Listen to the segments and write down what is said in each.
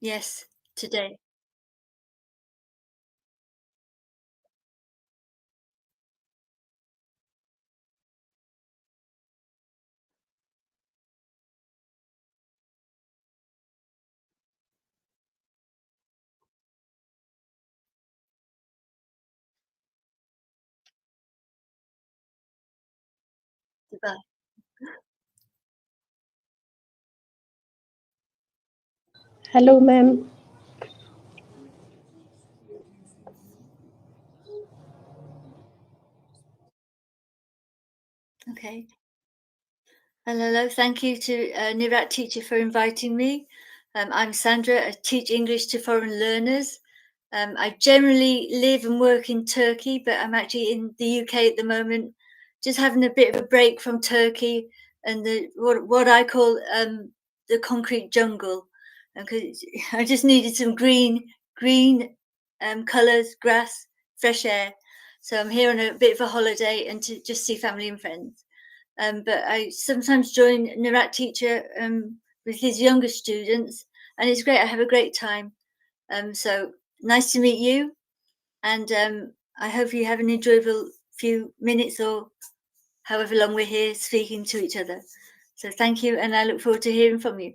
Yes, today. Goodbye. Hello, ma'am. Okay. Hello. Thank you to Nirat Teacher for inviting me. I'm Sandra. I teach English to foreign learners. I generally live and work in Turkey, but I'm actually in the UK at the moment, just having a bit of a break from Turkey and the what I call the concrete jungle, because I just needed some green colours, grass, fresh air. So I'm here on a bit of a holiday and to just see family and friends. But I sometimes join Narat Teacher with his younger students, and it's great. I have a great time. So nice to meet you, and I hope you have an enjoyable few minutes or however long we're here speaking to each other. So thank you, and I look forward to hearing from you.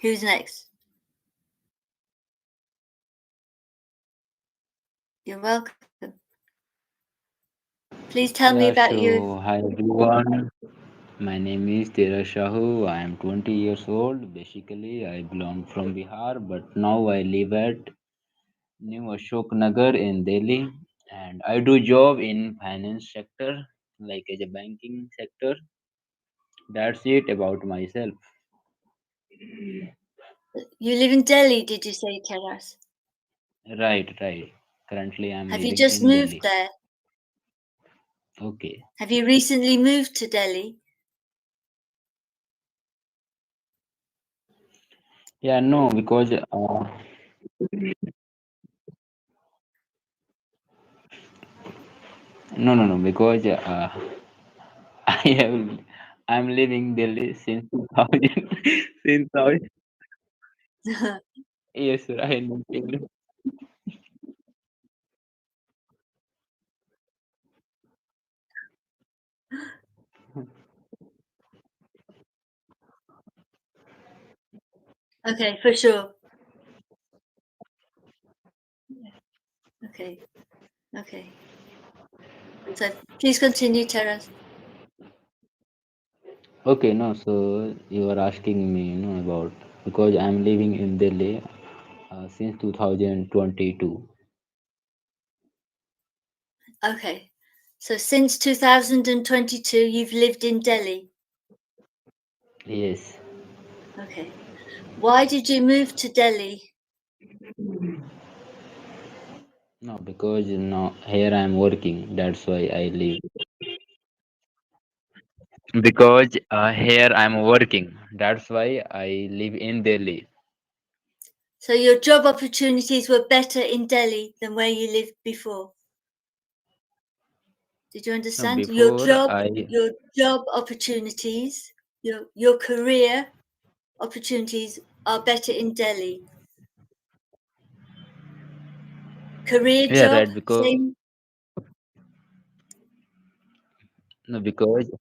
Who's next? You're welcome. Please tell me Yeah, about you. so hi everyone. My name is Tera Shahu. I am 20 years old. Basically, I belong from Bihar, but now I live at New Ashok Nagar in Delhi, and I do job in finance sector, like as a banking sector. That's it about myself. You live in Delhi, did you say, Teras? Right, right. Currently, I'm Have you living just in moved Delhi. there? Okay. Have you recently moved to Delhi? Yeah, no, because no, because I have I'm living Delhi since 2000 since 2000. Yes, sir. I know English. Okay, for sure. Okay, okay. So please continue, Teras. Okay, no. So you are asking me, about because I'm living in Delhi since 2022. Okay. So since 2022, you've lived in Delhi. Yes. Okay. Why did you move to Delhi? No, because now here I'm working. That's why I live. Because here I'm working. That's why I live in Delhi. So your job opportunities were better in Delhi than where you lived before. Did you No, understand? before I Your job opportunities, your career opportunities are better in Delhi. Career yeah job, right because same. no because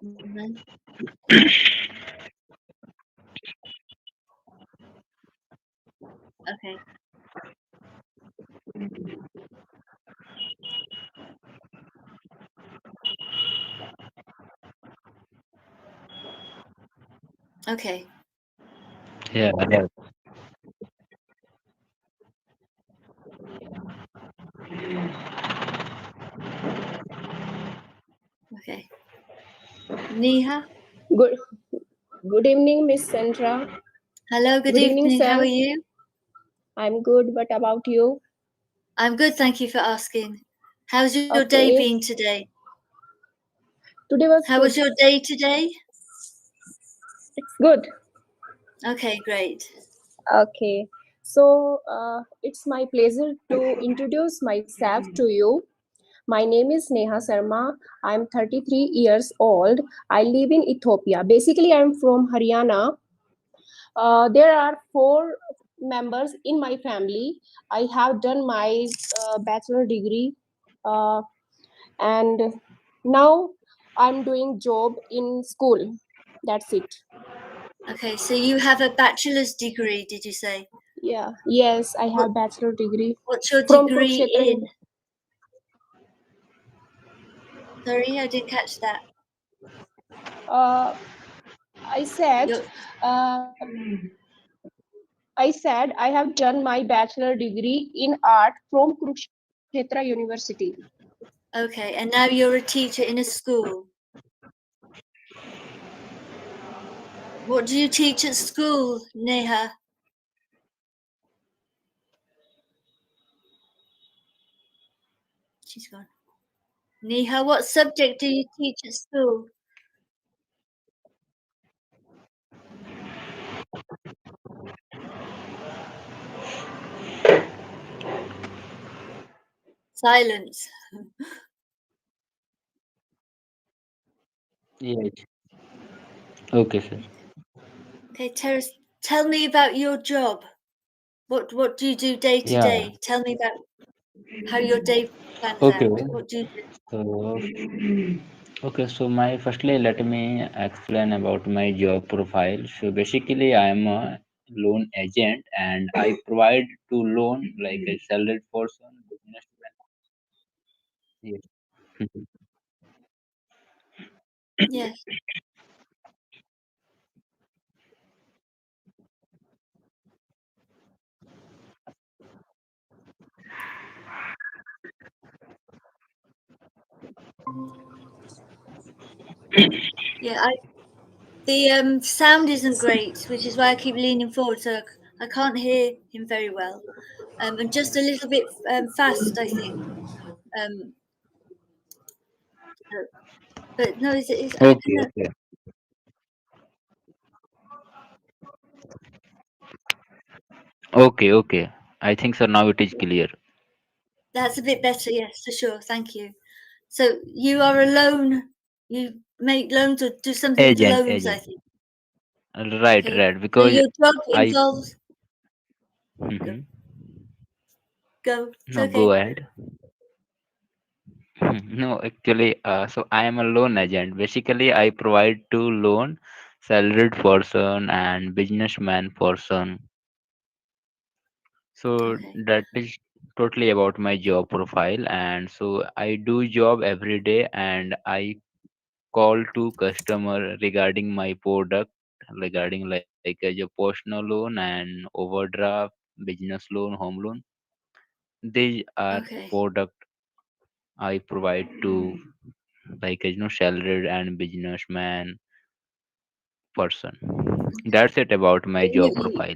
Mhm. Okay. Okay. yeah right. Okay. Neha. Good, good evening, Miss Sandra. Hello. Good Good evening, evening. How are sir. you? I'm good. What about you? I'm good. Thank you for asking. How's your day Okay. been today? Today was How was good. your day today? It's good. Okay, great. Okay. So it's my pleasure to introduce myself to you. My name is Neha Sharma. I'm 33 years old. I live in Ethiopia. Basically, I'm from Haryana. There are four members in my family. I have done my bachelor degree, uh, and now I'm doing job in school. That's it. Okay, so you have a bachelor's degree, did you say? Yeah. Yes, I What have bachelor degree what's your from degree Kurukshetra. in? Sorry, I didn't catch that. Uh, I said, Your uh, I said I have done my bachelor degree in art from Kurukshetra University. okay, and now you're a teacher in a school. What do you teach at school, Neha? She's gone. Neha, what subject do you teach at school? Silence. Yes. Okay, sir. Okay, Terrace, tell me about your job. What do you do day to Yeah. day? Tell me about how your day plans Okay. out. What do you do? So, okay. So, my firstly, let me explain about my job profile. So, basically, I am a loan agent, and I provide to loan like a salaried person, businessman. Yes. Yes. Yeah, the sound isn't great, which is why I keep leaning forward, so I can't hear him very well. And just a little bit fast, I think. Um, uh, but no, I Okay. can. Okay. Okay. Okay. I think so. Now it is clear. That's a bit better. Yes, for sure. Thank you. So you are a loan. You make loans or do something with Agent. loans, I Agent. think. Right. Okay. Right. So Because your job I. involves. Go. Mhm. Go. It's No. Go okay. ahead. No, actually, so I am a loan agent. Basically, I provide to loan salaried person and businessman person. So Okay. that is totally about my job profile. And so I do job every day, and I call to customer regarding my product, regarding like a personal loan and overdraft, business loan, home loan. These are Okay. product I provide to like salaried and businessman person. Okay. That's it about my But job profile.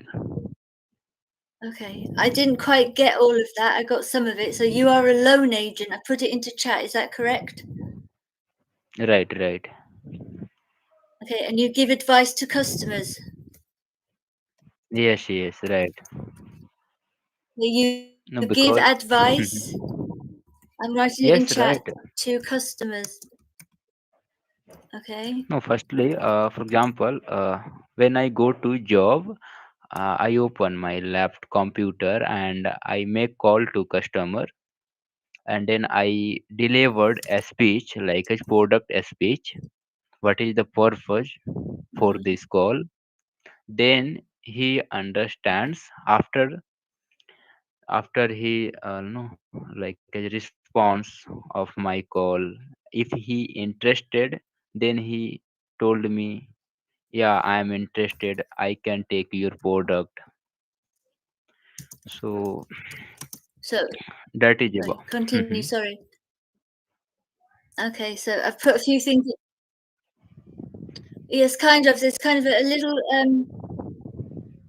okay. I didn't quite get all of that. I got some of it. So you are a loan agent. I put it into chat. Is that correct? Right, right. Okay. And you give advice to customers. Yes, yes, right. You give No, because advice. I'm writing it in yes, chat right. to customers. Okay. No, firstly, for example, when I go to job, I open my laptop computer and I make call to customer, and then I delivered a speech like a product a speech. What is the purpose for Mhm. this call? Then he understands after he no like a response of my call. If he interested, then he told me, yeah, I am interested, I can take your product. So So, that is about. right, continue. Mhm. Sorry. Okay. So I've put a few things. Yes, kind of. There's kind of a little.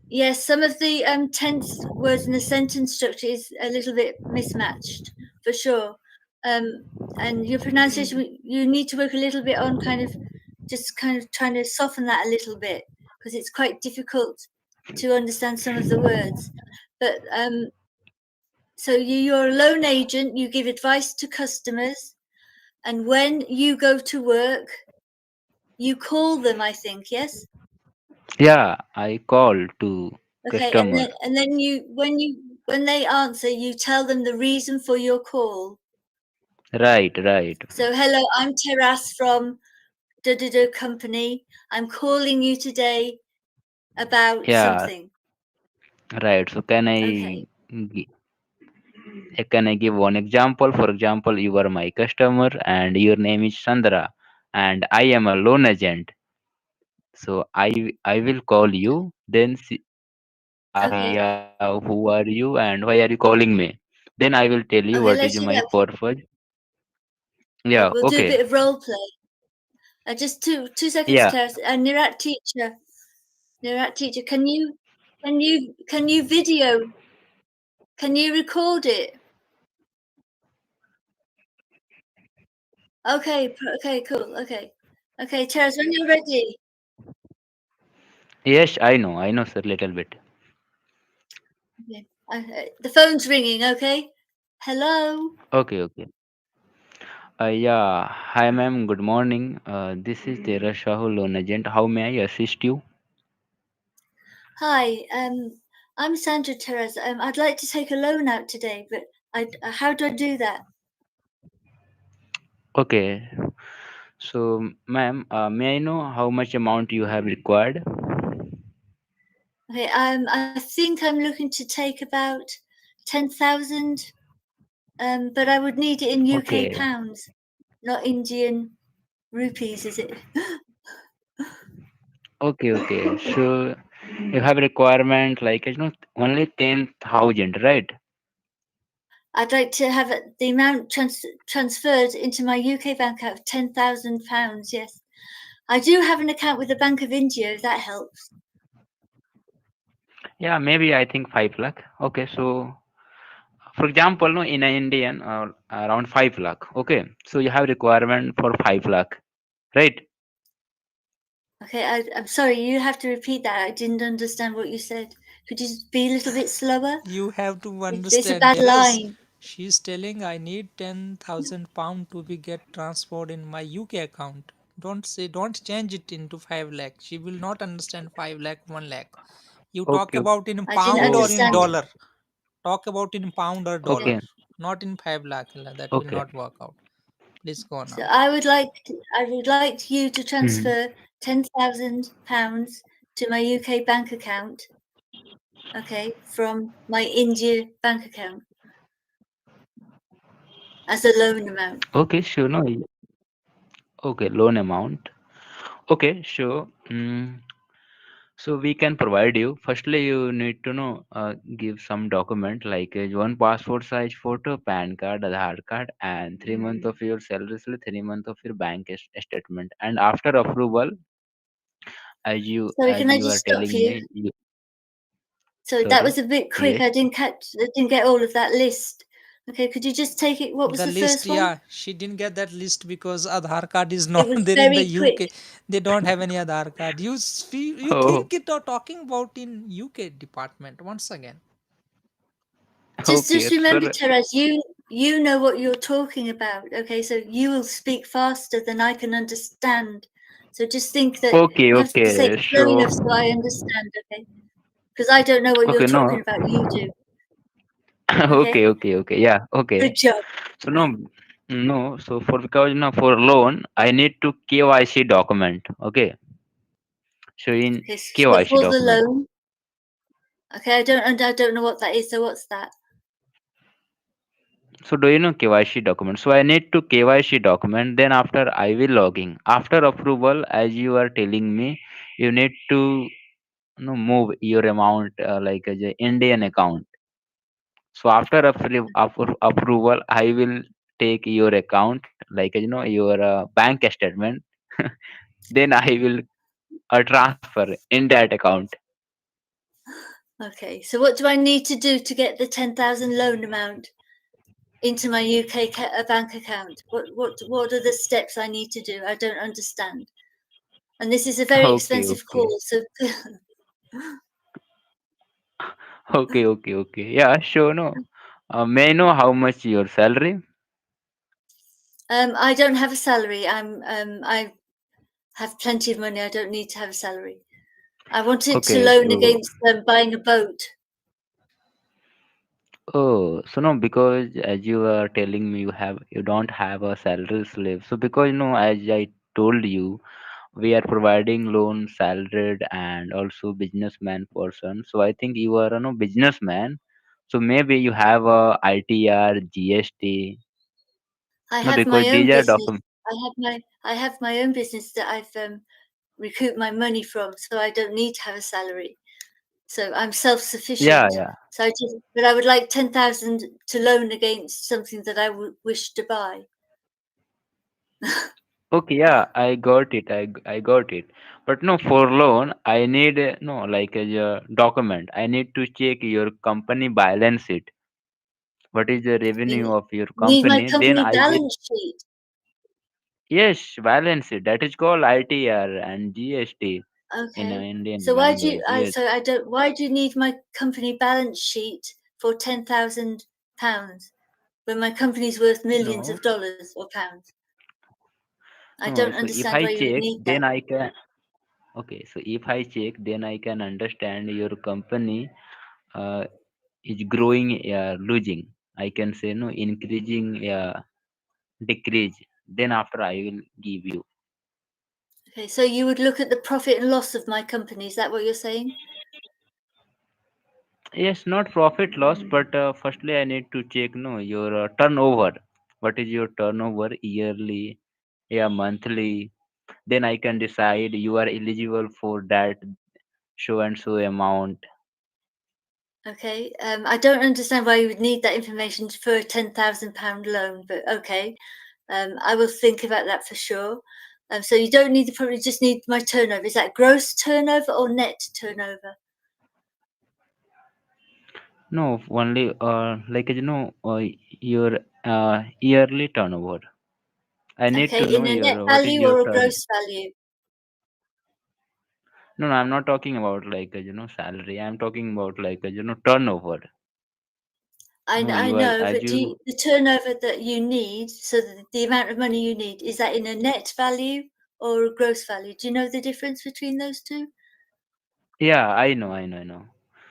Yes, some of the tense words in the sentence structure is a little bit mismatched, for sure. And your pronunciation, you need to work a little bit on kind of just kind of trying to soften that a little bit. because it's quite difficult to understand some of the words. But so you're a loan agent, you give advice to customers, and when you go to work, you call them, I think, yes? Yeah, I call to Okay, customer. and then when they answer, you tell them the reason for your call. Right, right. So, hello, I'm Teras from da company. I'm calling you today about Yeah, something. right. So Okay. can I give one example? For example, you are my customer and your name is Sandra and I am a loan agent. So I will call you. Then Okay. who are you and why are you calling me? Then I will tell you Okay, what let's is do my that. purpose. Okay, Yeah, we'll do a okay. bit of role play. Just two seconds, Yeah, Teras. Nirat teacher, can you video? Can you record it? Okay, okay, cool. Okay, Teras, when you're ready. yes, I know, sir, little bit. Okay. The phone's ringing. Okay. Hello. Okay, okay. Yeah, hi ma'am, good morning. This is Tera Shahu, loan agent. How may I assist you? Hi. I'm Sandra Teras. I'd like to take a loan out today, but how do I do that? Okay, so ma'am, may I know how much amount you have required? Okay. I think I'm looking to take about 10,000. But I would need it in UK Okay, pounds, not Indian rupees, is it? okay. So you have requirement like only 10,000, right? I'd like to have the amount transferred into my UK bank account of £10,000. Yes, I do have an account with the Bank of India. If that helps. Yeah, maybe I think 5 lakh. Okay, so for example, no, in a Indian around 5 lakh. Okay, so you have requirement for 5 lakh, right? Okay, I'm sorry. You have to repeat that. I didn't understand what you said. Could you be a little bit slower? You have to It's a understand, bad Teras. line. She's telling I need 10,000 pound to be get transferred in my UK account. Don't change it into 5 lakh. She will not understand 5 lakh, 1 lakh. You talk Okay, about in I didn't pound or in understand. okay, dollar. Talk about in pound or dollar, okay, not in 5 lakh. That will okay. not work out. Please go So now. I would like you to Mhm. transfer £10,000 to my UK bank account. Okay, from my India bank account as a loan amount. Okay, sure. No, okay, loan amount. Okay, sure. So we can provide you. Firstly, you need to know give some document like one passport size photo, PAN card, Aadhaar card, and 3 months of your salary slip, 3 months of your bank statement. And after approval, Sorry, as can I you just are stop telling you? me, So that sorry, was a bit quick. yes, I didn't get all of that list. Okay, could you just take it? What was The the list, first one? yeah, she didn't get that list because Aadhaar card is It not was there in the very quick. UK. They don't have any Aadhaar card. You oh, think it are talking about in UK department once again. okay, Just remember, sir, Teres, you know what you're talking about. Okay, so you will speak faster than I can understand. So just think that okay, you have to say okay, it slow sure, enough so I understand. Okay, because I don't know what you're okay, talking no, about. You do. Okay, okay, yeah, good okay. job. So no. So for because for loan, I need to KYC document. Okay. So in Okay, so KYC for the document. loan. Okay, I don't know what that is. So what's that? So do you know KYC document? So I need to KYC document. Then after I will logging. After approval, as you are telling me, you need to move your amount like as a Indian account. So after approval, I will take your account like your bank statement. Then I will transfer in that account. Okay, so what do I need to do to get the 10,000 loan amount into my UK bank account? What are the steps I need to do? I don't understand. And this is a very Okay, expensive okay. call. So Okay. Yeah, sure. No. May I know how much your salary? I don't have a salary. I have plenty of money. I don't need to have a salary. I wanted to Okay, loan so against buying a boat. so no, because as you are telling me, you don't have a salary slip. So because as I told you, we are providing loan salaried and also businessman person. So I think you are no businessman. So maybe you have a ITR, GST. I No, have because my own these are business. document. I have my own business that I've recouped my money from, so I don't need to have a salary. So I'm Yeah, self-sufficient. yeah. But I would like 10,000 to loan against something that I would wish to buy. Okay, yeah, I got it. I got it. But no, for loan, I need no like a document. I need to check your company balance sheet. What is the You revenue of your need my company? Then company I will. balance sheet. Yes, balance sheet. That is called ITR and GST in Okay. Indian So why do you? language. Yes. I don't. Why do you need my company balance sheet for £10,000 when my company's worth millions No, of dollars or pounds? I don't no. So if understand I why you would check, need that. then I can. Okay, so if I check, then I can understand your company uh, is growing, losing. I can say no, increasing, decrease. Then after I will give you. Okay, so you would look at the profit and loss of my company. Is that what you're saying? Yes, not profit loss, but firstly I need to check no your turnover. What is your turnover yearly, yeah, monthly? Then I can decide you are eligible for that show and so amount. Okay. I don't understand why you would need that information for a £10,000 loan, but okay. I will think about that for sure. So you don't need probably just need my turnover. Is that gross turnover or net turnover? No, only like your yearly turnover. I need to Okay, know in a net your what is value your or a turn. gross value? No, I'm not talking about like salary. I'm talking about like turnover. No, I you are know, as but you. the turnover that you need, so the amount of money you need, is that in a net value or a gross value? Do you know the difference between those two? Yeah, I know.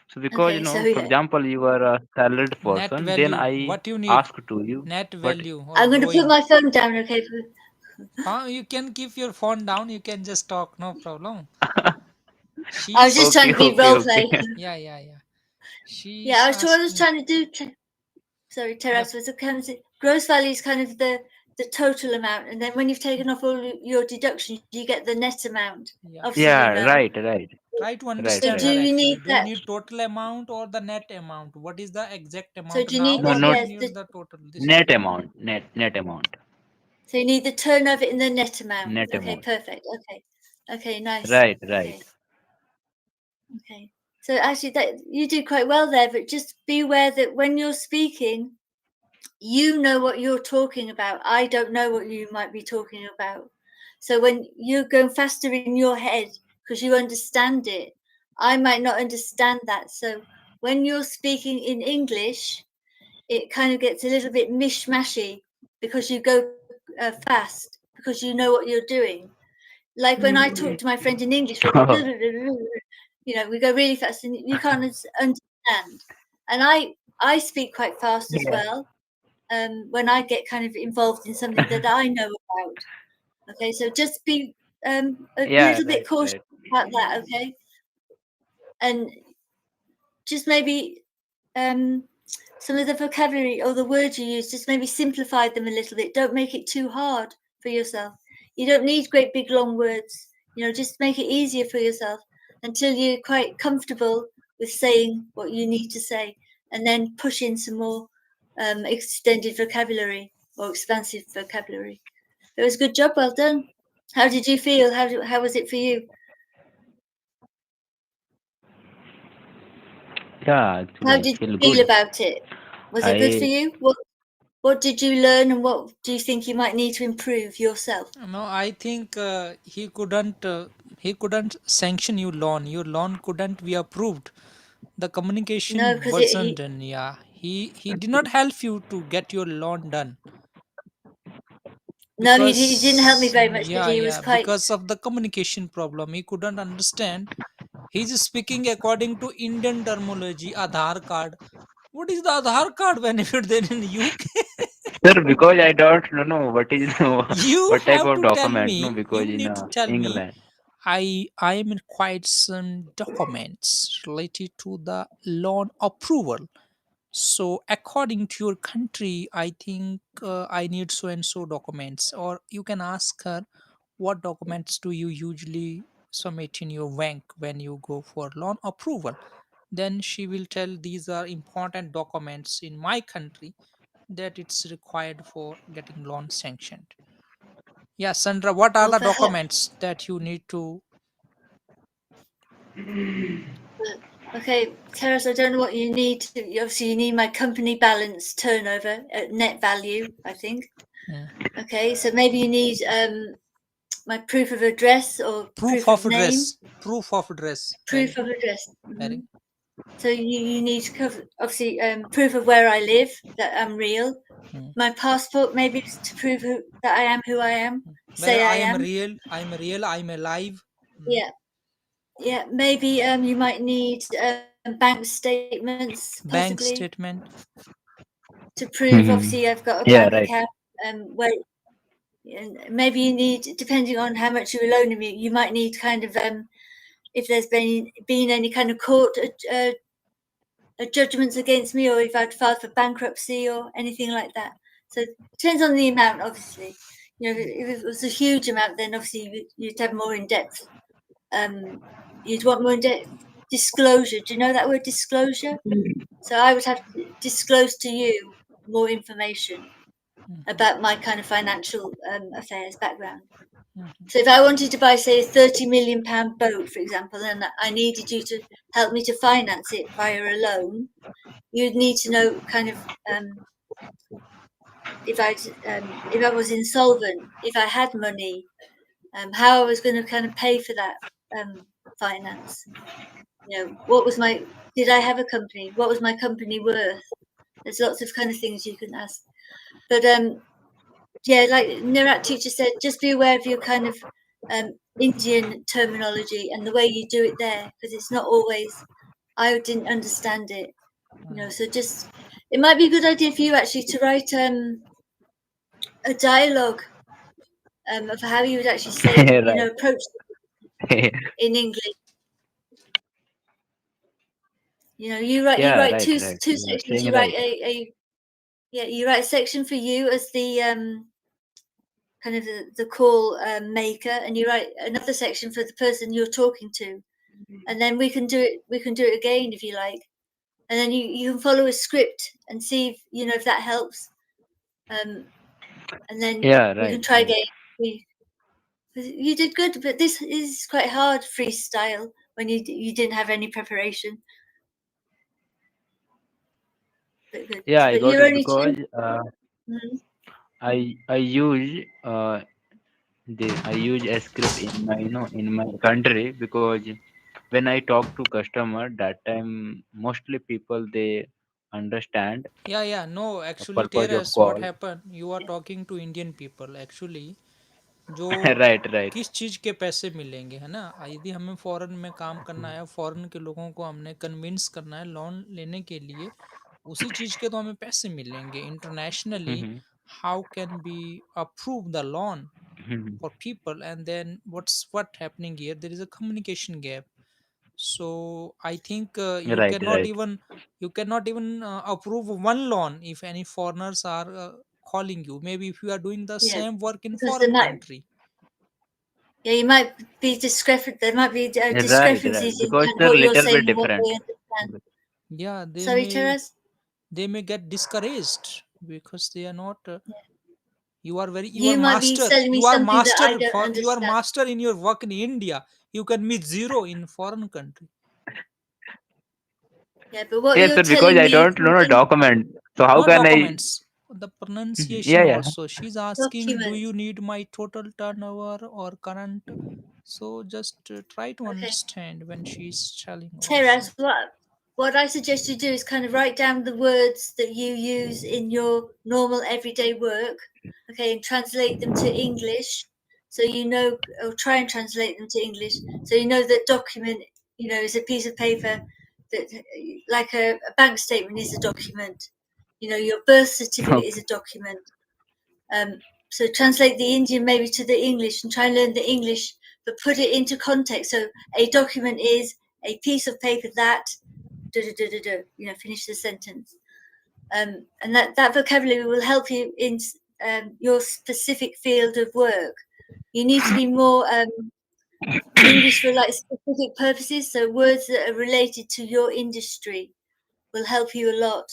So because Okay, so for yeah, example, you are a salaried Net person, then value. I What you need? ask to you, Net but value or I'm going to put growing? my phone down. Okay, Huh? You can keep your phone down. You can just talk. No problem. I was She's just trying okay, to be okay, role okay. play. yeah. Yeah, She's what I was asking trying to do. Sorry, the Terras, was the kind of gross value is kind of the total amount, and then when you've taken off all your deductions, you get the net amount. yeah. Obviously, you Yeah, know. Try to right, So understand do right. her you actually. need Do you that? need total amount or the net amount? What is the exact So amount do you need now No, or the you not yes? need the total this net time? amount, net amount, So you need the turnover in the net amount. net Okay, amount. perfect. Okay, nice. Right, right. Okay. So actually, that you do quite well there, but just be aware that when you're speaking, you know what you're talking about. I don't know what you might be talking about. So when you're going faster in your head because you understand it, I might not understand that. So when you're speaking in English, it kind of gets a little bit mishmashy because you go fast because you know what you're doing. Like when I talk to my friend in English, we go, we go really fast and you can't understand. And I speak quite fast as Yeah, well when I get kind of involved in something that I know about. Okay, so just be a yeah, little bit right, cautious right. about that. Okay, and just maybe um, some of the vocabulary or the words you use, just maybe simplify them a little bit. Don't make it too hard for yourself. You don't need great big long words. Just make it easier for yourself until you're quite comfortable with saying what you need to say, and then push in some more extended vocabulary or expansive vocabulary. It was a good job, well done. How did you feel? How was it for you? Yeah, actually, How I did feel you feel good. about it? Was it good for I you? What What did you learn, and what do you think you might need to improve yourself? No, I think he couldn't sanction your loan. Your loan couldn't be approved. The No, communication because wasn't done. Yeah, he did not help you to get your loan done no, he didn't help me because very much, did yeah, he? He was yeah, quite because of the communication problem. He couldn't understand. He's speaking according to Indian terminology. Aadhaar card. What is the Aadhaar card benefit then in UK? Sir, because I don't know what is You what type have of to tell document. No, me. because You in need to tell me. England. I am required some documents related to the loan approval. So according to your country, I think I need so and so documents. Or you can ask her, what documents do you usually submit in your bank when you go for loan approval? Then she will tell these are important documents in my country that it's required for getting loan sanctioned. Yeah, Sandra, what are well, the perhaps. documents that you need to? Okay, Terrace, I don't know what you need to. Obviously, you need my company balance, turnover, net value, I think. Hmm. Okay, so maybe you need my proof of address or Proof proof of of name. address. Proof of address. Very Proof good. of address. Very good. So you need to cover, obviously, proof of where I live, that I'm real. Hmm. My passport, maybe to prove that I am who I am, Whether say I I am am. real, I'm alive. Hmm. Yeah, yeah. Maybe you might need bank statements, possibly, Bank statement. to prove. Obviously, Mhm. I've got a bank Yeah, right. account. Where and maybe you need, depending on how much you're loaning me, you might need kind of if there's been any kind of court judgments against me, or if I'd filed for bankruptcy or anything like that. So it depends on the amount, obviously. If it was a huge amount, then obviously you'd have more in depth. You'd want more in depth disclosure. Do you know that word, disclosure? So I would have to disclose to you more information Mhm, about my kind of financial affairs background. mhm, So if I wanted to buy, say, a £30 million boat, for example, and I needed you to help me to finance it via a loan, you'd need to know kind of if I was insolvent, if I had money, how I was going to kind of pay for that finance. What was my did I have a company? What was my company worth? There's lots of kind of things you can ask. But yeah, like Nirat teacher said, just be aware of your kind of Indian terminology and the way you do it there, because it's not always. I didn't understand it, mhm. so just it might be a good idea for you actually to write a dialogue of how you would actually say, Right. approach in English. You Yeah, write right, two right. two You are sections. saying You write right. a yeah. You write a section for you as the kind of the call maker, and you write another section for the person you're talking to, and then we can do it. We can do it again if you like, and then you can follow a script and see if that helps. Um, and then Yeah, we right, can try right. again. You did good, but this is quite hard freestyle when you didn't have any preparation. But good. Yeah, I But got you're it only two. because Mhm. I use I use a script in my in my country because when I talk to customer that time mostly people they understand Yeah, yeah. No, the actually, purpose of Teres, what call. happened? You are talking to Indian people. Actually, जो Right, right. किस चीज़ के पैसे मिलेंगे, है ना? यदि हमें foreign में काम करना है, फॉरेन के लोगों को हमने कन्विंस करना है लोन लेने के लिए, उसी चीज़ के तो हमें पैसे मिलेंगे। Internationally, Mhm, how can we approve the loan mhm. for people? And then what happening here? There is a communication gap. So I think you Right, cannot right. even approve one loan if any foreigners are calling you. Maybe if you are doing the Yeah, same work in because there foreign might country. yeah you might be discrepant. There might be Right, right. discrepancies in Because kind of they're what you're little saying bit and what different. they understand. Yeah, Sorry, Teres. they may get discouraged because they are not. Yeah. You are You might be master. telling me You are something that I master don't for you are understand. master in your work in India. You can meet zero in foreign country. Yeah, but what Yes, you're sir, because telling I me is don't know a something. document. So how No can I documents. the Mhm. pronunciation Yeah, yeah. also. She's asking, do Document. you need my total turnover or current? So just try to Okay. understand when she's telling also. Teras, what I suggest you do is kind of write down the words that you use in your normal everyday work, okay, and translate them to English. So you know, or try and translate them to English. So you know that document, is a piece of paper that, like a bank statement, is a document. Your birth certificate is Okay. a document. Um, so translate the Indian maybe to the English and try and learn the English, but put it into context. So a document is a piece of paper that finish the sentence. And that vocabulary will help you in your specific field of work. You need to be more English for like specific purposes. So words that are related to your industry will help you a lot.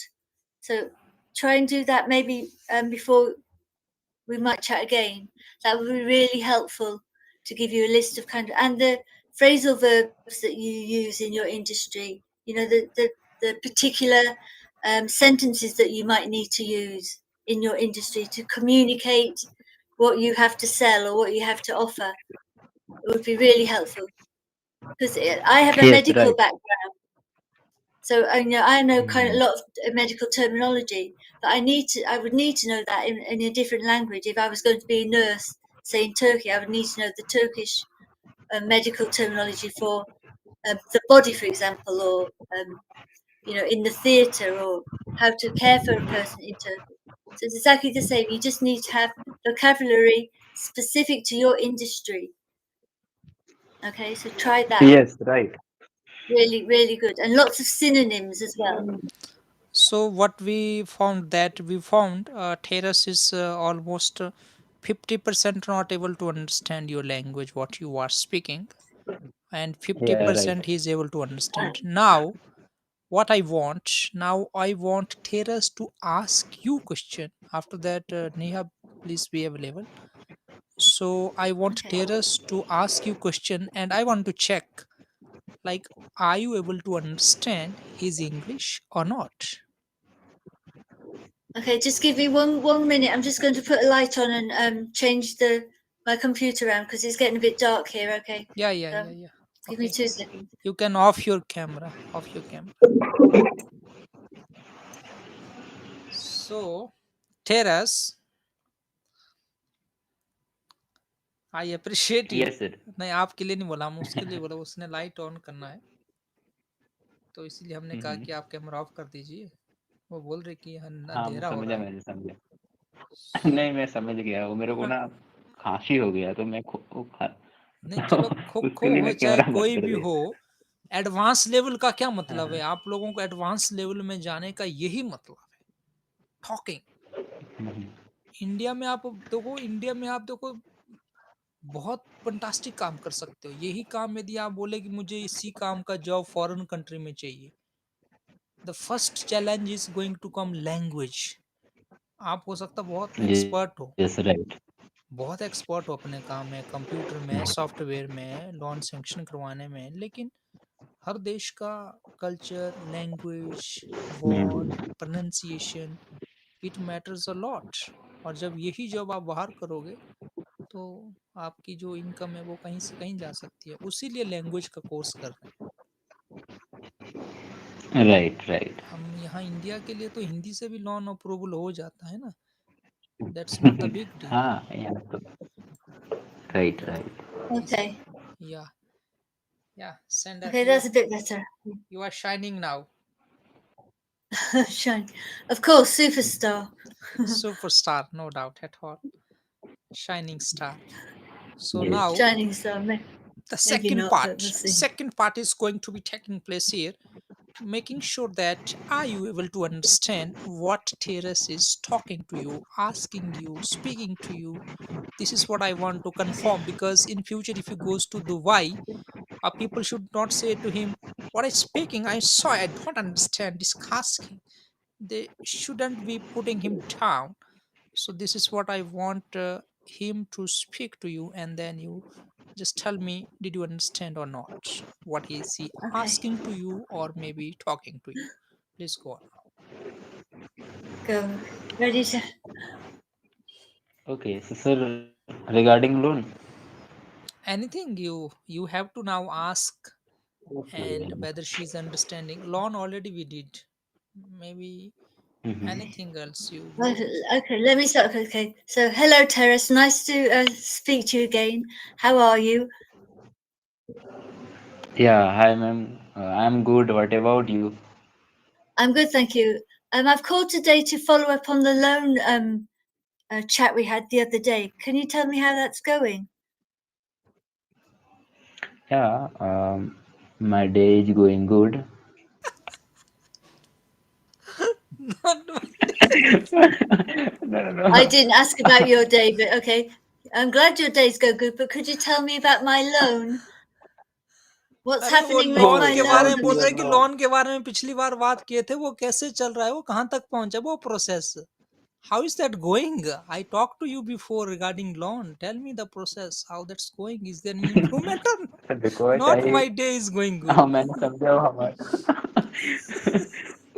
So try and do that maybe before we might chat again. That would be really helpful to give you a list of and the phrasal verbs that you use in your industry. The particular sentences that you might need to use in your industry to communicate what you have to sell or what you have to offer. It would be really helpful because I have a Yes, medical right. background. So I know kind of a Mhm. lot of medical terminology, but I would need to know that in a different language. If I was going to be a nurse, say in Turkey, I would need to know the Turkish medical terminology for the body, for example, or in the theatre, or how to care for a person in Turkey. So it's exactly the same. You just need to have vocabulary specific to your industry. Okay, so try that. Yes, right. Really, really good, and lots of synonyms as well. So what we found Terrace is almost 50% not able to understand your language, what you are speaking, and Yeah, right. 50% he is able to understand. Now, what I want now, I want Terrace to ask you question. After that, Neha, please be available. So I want Okay. Terrace to ask you question, and I want to check, like, are you able to understand his English or not? Okay, just give me one minute. I'm just going to put a light on and change the my computer around because it's getting a bit dark here. Okay, Yeah, yeah, so yeah, yeah. give me Okay. 2 seconds. You can off your camera. Off your camera. So, Terrace, I appreciate you. Yes, sir. नहीं आपके लिए नहीं बोला, हम उसके लिए बोला, उसने लाइट ऑन करना है, तो इसीलिए हमने कहा हम्म। कि आप कैमरा ऑफ कर दीजिए। वो बोल रहे कि हाँ, वो अंधेरा हो रहा समझा, है। मैंने समझा। नहीं, मैं समझ गया। वो मेरे को हाँ, ना खांसी हो गया, तो मैं नहीं चलो, खो उसके खो लिए हो मैं चाहे कैमरा बंद कोई कर भी दिया। हो, एडवांस लेवल का क्या मतलब है? हाँ। आप लोगों को एडवांस लेवल में जाने का यही मतलब है, टॉकिंग। हम्म। इंडिया में आप देखो बहुत फंटास्टिक काम कर सकते हो। यही काम यदि आप बोले कि मुझे इसी काम का जॉब फॉरेन कंट्री में चाहिए, the first challenge is going to come language. आप हो सकता बहुत एक्सपर्ट हो, यस, राइट। बहुत एक्सपर्ट हो अपने काम में, कंप्यूटर में, सॉफ्टवेयर में, लोन सैंक्शन करवाने में, लेकिन हर देश का culture, language, word, hmm. Pronunciation, it matters a lot. और जब यही जॉब आप बाहर करोगे, तो आपकी जो इनकम है वो कहीं से कहीं जा सकती है। उसीलिए लैंग्वेज का कोर्स कर रहे हैं राइट, राइट। हम यहाँ। इंडिया के लिए तो हिंदी से भी लोन अप्रूवल हो जाता है ना, that's not the big deal. हाँ, यहाँ तो राइट, तो राइट। इस Okay, या या sender, okay, that's a bit better. you are shining now. Shine, of course, superstar. Superstar, no doubt at all. Shining star. So yes. now Shining star. the Maybe second not, but part we'll see. second part is going to be taking place here, making sure that are you able to understand what Terrace is talking to you, asking you, speaking to you. This is what I want to Okay, confirm, because in future if he goes to Dubai, people should not say to him, what is speaking, I saw, I don't understand this asking. They shouldn't be putting him down. So this is what I want him to speak to you, and then you just tell me, did you understand or not? What is he okay, asking to you or maybe talking to you? Please go on. go. Ready to? Okay, so sir, regarding loan. Anything you have to now ask, Okay. and whether she's understanding. Loan already we did. Maybe Mhm. anything else you Okay, want. okay, let me start. Okay, so hello, Terrace. Nice to speak to you again. How are you? Yeah, hi ma'am. I'm good. What about you? I'm good, thank you. I've called today to follow up on the loan chat we had the other day. Can you tell me how that's going? Yeah, my day is going good. Not my No, no, I no. didn't ask about your day, but okay. I'm glad your days go good, but could you tell me about my loan? What's अरे वो happening with Oh, loan my के about बारे में loan? बोल your रहे हैं कि loan. Loan के बारे में पिछली बार बात किए थे, वो कैसे चल रहा है, वो कहाँ तक पहुंचा वो process. How is that going? I talked to you before regarding loan. Tell me the process, how that's going. Is there any improvement or Because not? I My day is going good. मैंने समझा हमारा.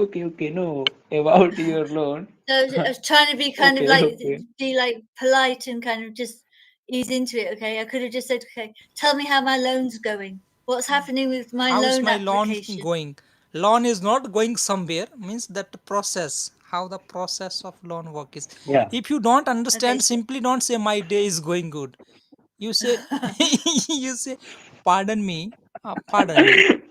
Okay, okay, no. About your loan. So I was trying to be kind of Okay, like okay. be like polite and kind of just ease into it. Okay, I could have just said, okay, tell me how my loan's going. What's happening with my How is loan my loan application? going? Loan is not going somewhere, means that process, how the process of loan work is. Yeah. If you don't Okay, understand, so simply don't say my day is going good. You say you say, pardon me,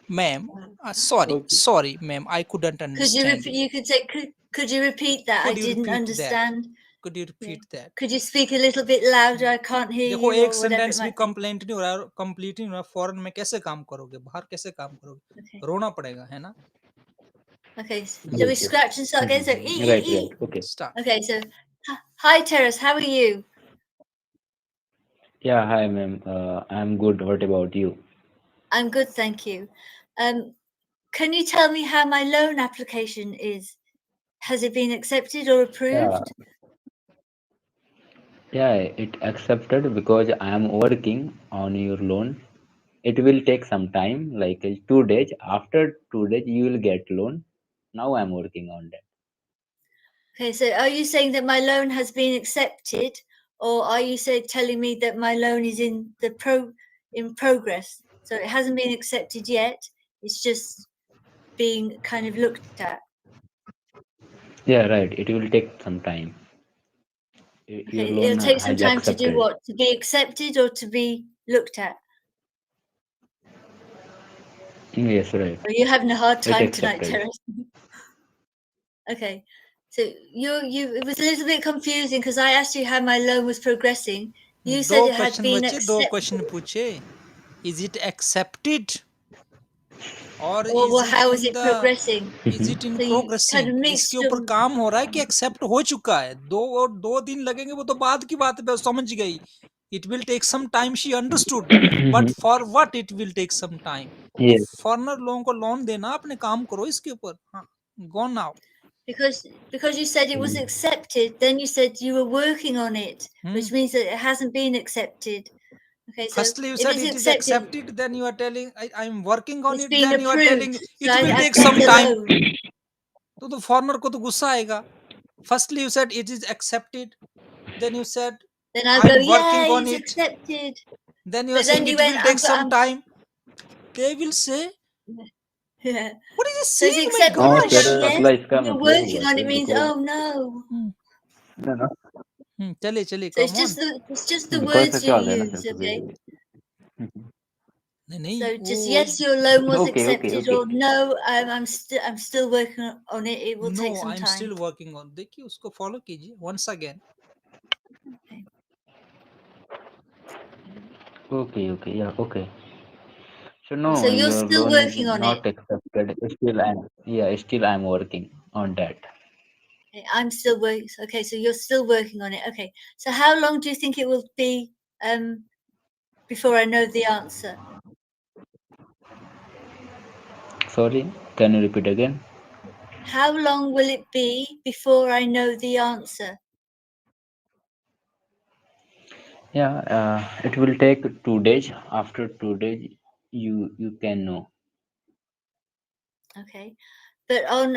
ma'am. Sorry, Okay. sorry, ma'am. I couldn't could you understand repeat? you. You could say, could you repeat that? I Could you didn't repeat that? understand. Could you Yeah. repeat that? Could you speak a little bit louder? I can't hear देखो, you, एक or whatever it sentence भी might be. Complete नहीं हो रहा है, complete नहीं हो रहा, फॉरेन में कैसे काम करोगे, बाहर कैसे काम Okay. करोगे, रोना पड़ेगा, है ना. Okay. Shall Yes, we yes. scratch and start again? So, Right, right. Okay. Start. Okay. So, hi, Terrace. How are you? Yeah, hi, ma'am. I'm good. What about you? I'm good, thank you. Um, can you tell me how my loan application is? Has it been accepted or Yeah, approved? yeah, it accepted because I am working on your loan. It will take some time, like 2 days. After 2 days, you will get loan. Now I'm working on that. Okay, so are you saying that my loan has been accepted, or are you telling me that my loan is in progress? So it hasn't been accepted yet. It's just being kind of looked at. Yeah, right. It will take some time. Your Okay, it'll loan take some has time to do accepted. what? To be accepted or to be looked at? Yes, right. Are you having a hard It time tonight, accepted. Terence? Okay. So you it was a little bit confusing because I asked you how my loan was progressing. You दो said it had question been बचे, दो accepted. Question पूछे. Is it accepted और Or is well, it how is in it the, progressing? Is it in So you kind progressing. of इसके mixed ऊपर them. काम हो रहा है कि एक्सेप्ट हो चुका है. 2 दिन लगेंगे, वो तो बाद की बात है, मैं समझ गई. It will take some time, she understood. But for what it will take some time? तो Yes. फॉरनर लोगों को लोन देना, अपने काम करो इसके ऊपर. हाँ, go now. Because you said it was accepted, then you said you were working on it, which means that it hasn't been accepted. Okay, so Firstly you if said it's it is accepted, accepted, then you are telling I'm working on it's it, been then you are approved. telling So it will I've take got some the time. loan. तो foreigner को तो गुस्सा आएगा. Firstly you said it is accepted, then you said Then I'll go, I'm yeah, working on it's it, accepted. then you are But then saying you it went, will take some time. They will say, yeah. what is he So it's saying, my हाँ accepted now, sir gosh. yes? मतलब इसका You're मतलब working हुआ on it sir means, because oh no. ना ना चलिए चलिए, So come on. it's just the because sir words you क्या होता है ना use, सर okay? कभी नहीं नहीं, So just वो yes, your loan was okay okay accepted, okay or no, I'm still working on it. It will no, take some I am time. Still working on. देखिए, उसको follow कीजिए once again. Okay. Okay okay या okay so no So you're your still loan is working on it. not accepted still I'm yeah still I'm working on that Okay, I'm still working. Okay, so you're still working on it. Okay. So how long do you think it will be before I know the answer? sorry can you repeat again How long will it be before I know the answer? yeah it will take 2 days after 2 days you can know Okay. But on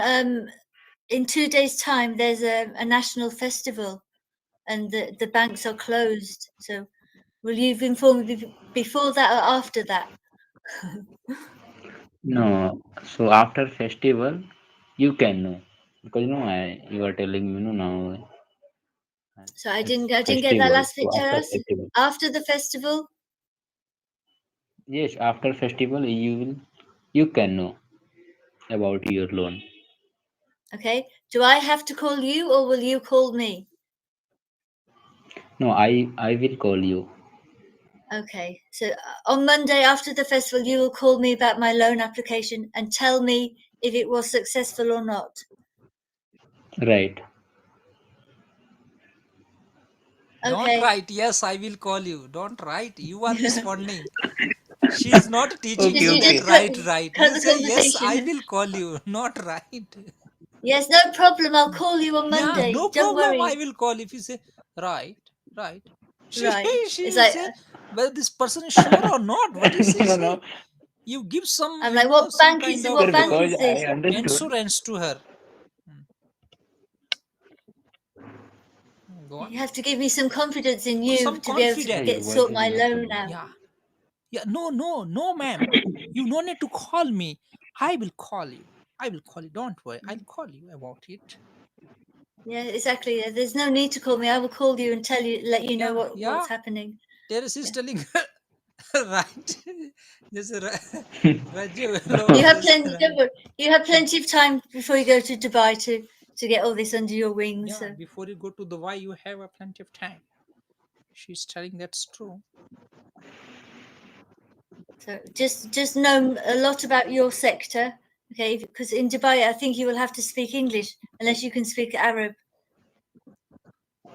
in 2 days' time, there's a national festival, and the banks are closed. So, will you inform me before that or after that? No, so after festival, you can know because you are telling me no now So I it's didn't get that festival. last bit, So after Taras. festival, After the festival, yes, after festival you can know about your loan. okay. Do I have to call you, or will you call me? No, I will call you. Okay. So on Monday after the festival, you will call me about my loan application and tell me if it was successful or not. Right. Don't Okay. write, yes, I will call you. Don't write. You are responding. She is not teaching Okay, You you just that okay. right. cut You the say, yes, I conversation. will call you, not right. Yes, no problem. I'll call you on Yeah, no Monday. Don't problem. I worry. will call if you say, right, right. She, Right. she It's will like say, whether this person is sure or not. What is he No, no, say? You give some, I'm like, what some bank kind is of what sir, bank because is I this? understood. insurance to her. Hmm, go on. You have to give me some confidence in you Some to be able to Yeah, your get confidence. voice sort is my not loan coming. out. Yeah. Yeah, no, ma'am. You no need to call me. I will call you. I will call you. Don't worry. I'll call you about it. Yeah, exactly. Yeah, there's no need to call me. I will call you and tell you, let you know Yeah, what's yeah. happening. Terrace is Yeah. telling right. Just Raju You Lord have says plenty. Don't right. worry. You have plenty of time before you go to Dubai to get all this under your wings. Yeah, So, before you go to Dubai, you have a plenty of time. She's telling that's true. just know a lot about your sector, okay? Because in Dubai, I think you will have to speak English unless you can speak Arab.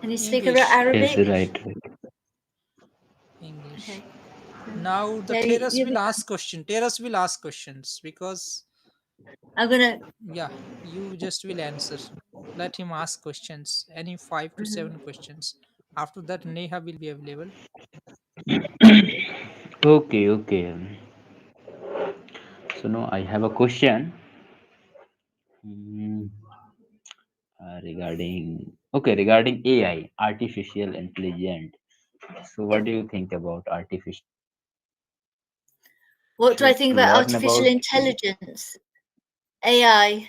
Can you speak English, Yes, Arabic? right, English, right. English. Okay. So, Now the yeah, Terrace you'll will be. ask question. Terrace will ask questions because I'm gonna. yeah, you just will answer. Let him ask questions. Any 5 to 7 Mhm. questions. After that, Neha will be available. Okay, okay. So now I have a question mm, regarding AI, artificial intelligence. So what do you think about artificial? What do I Should think about learn artificial about it? intelligence? AI.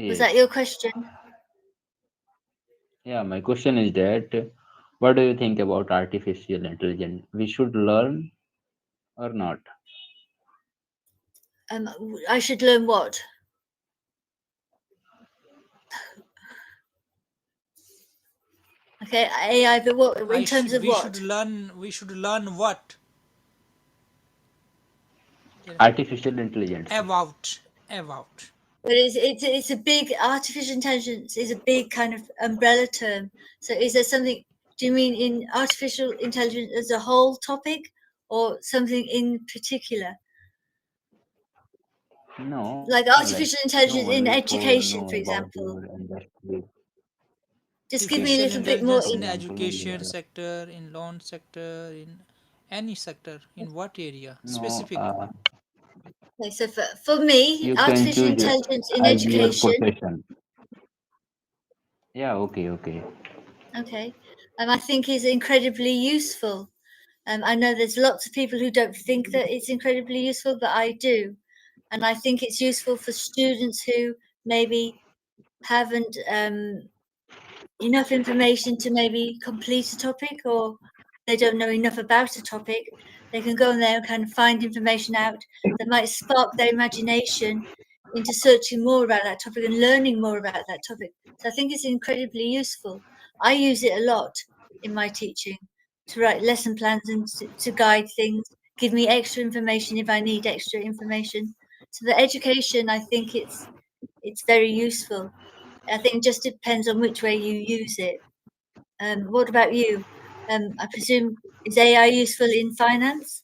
Was that Yes. your question? Yeah, my question is that what do you think about artificial intelligence? We should learn or not? I should learn what? Okay, AI, but what in terms of We should what? learn. We should learn what Artificial intelligence. about about. But it's a big artificial intelligence is a big kind of umbrella term. So is there something? Do you mean in artificial intelligence as a whole topic, or something in particular? No, Like like artificial no one intelligence will in know education, for about your example. industry. Just give me a Artificial little bit For more. intelligence in example, maybe education sector, in loan sector, in any sector. In what area? no, Specific. Okay, so for me, you can artificial choose intelligence in as your education. profession. Yeah, okay, okay. Okay, I think is incredibly useful. I know there's lots of people who don't think that it's incredibly useful, but I do. And I think it's useful for students who maybe haven't enough information to maybe complete a topic, or they don't know enough about a topic. They can go in there and kind of find information out that might spark their imagination into searching more about that topic and learning more about that topic. So I think it's incredibly useful. I use it a lot in my teaching to write lesson plans and to guide things, give me extra information if I need extra information. So the education, I think it's very useful. I think it just depends on which way you use it. What about you? I presume is AI useful in finance?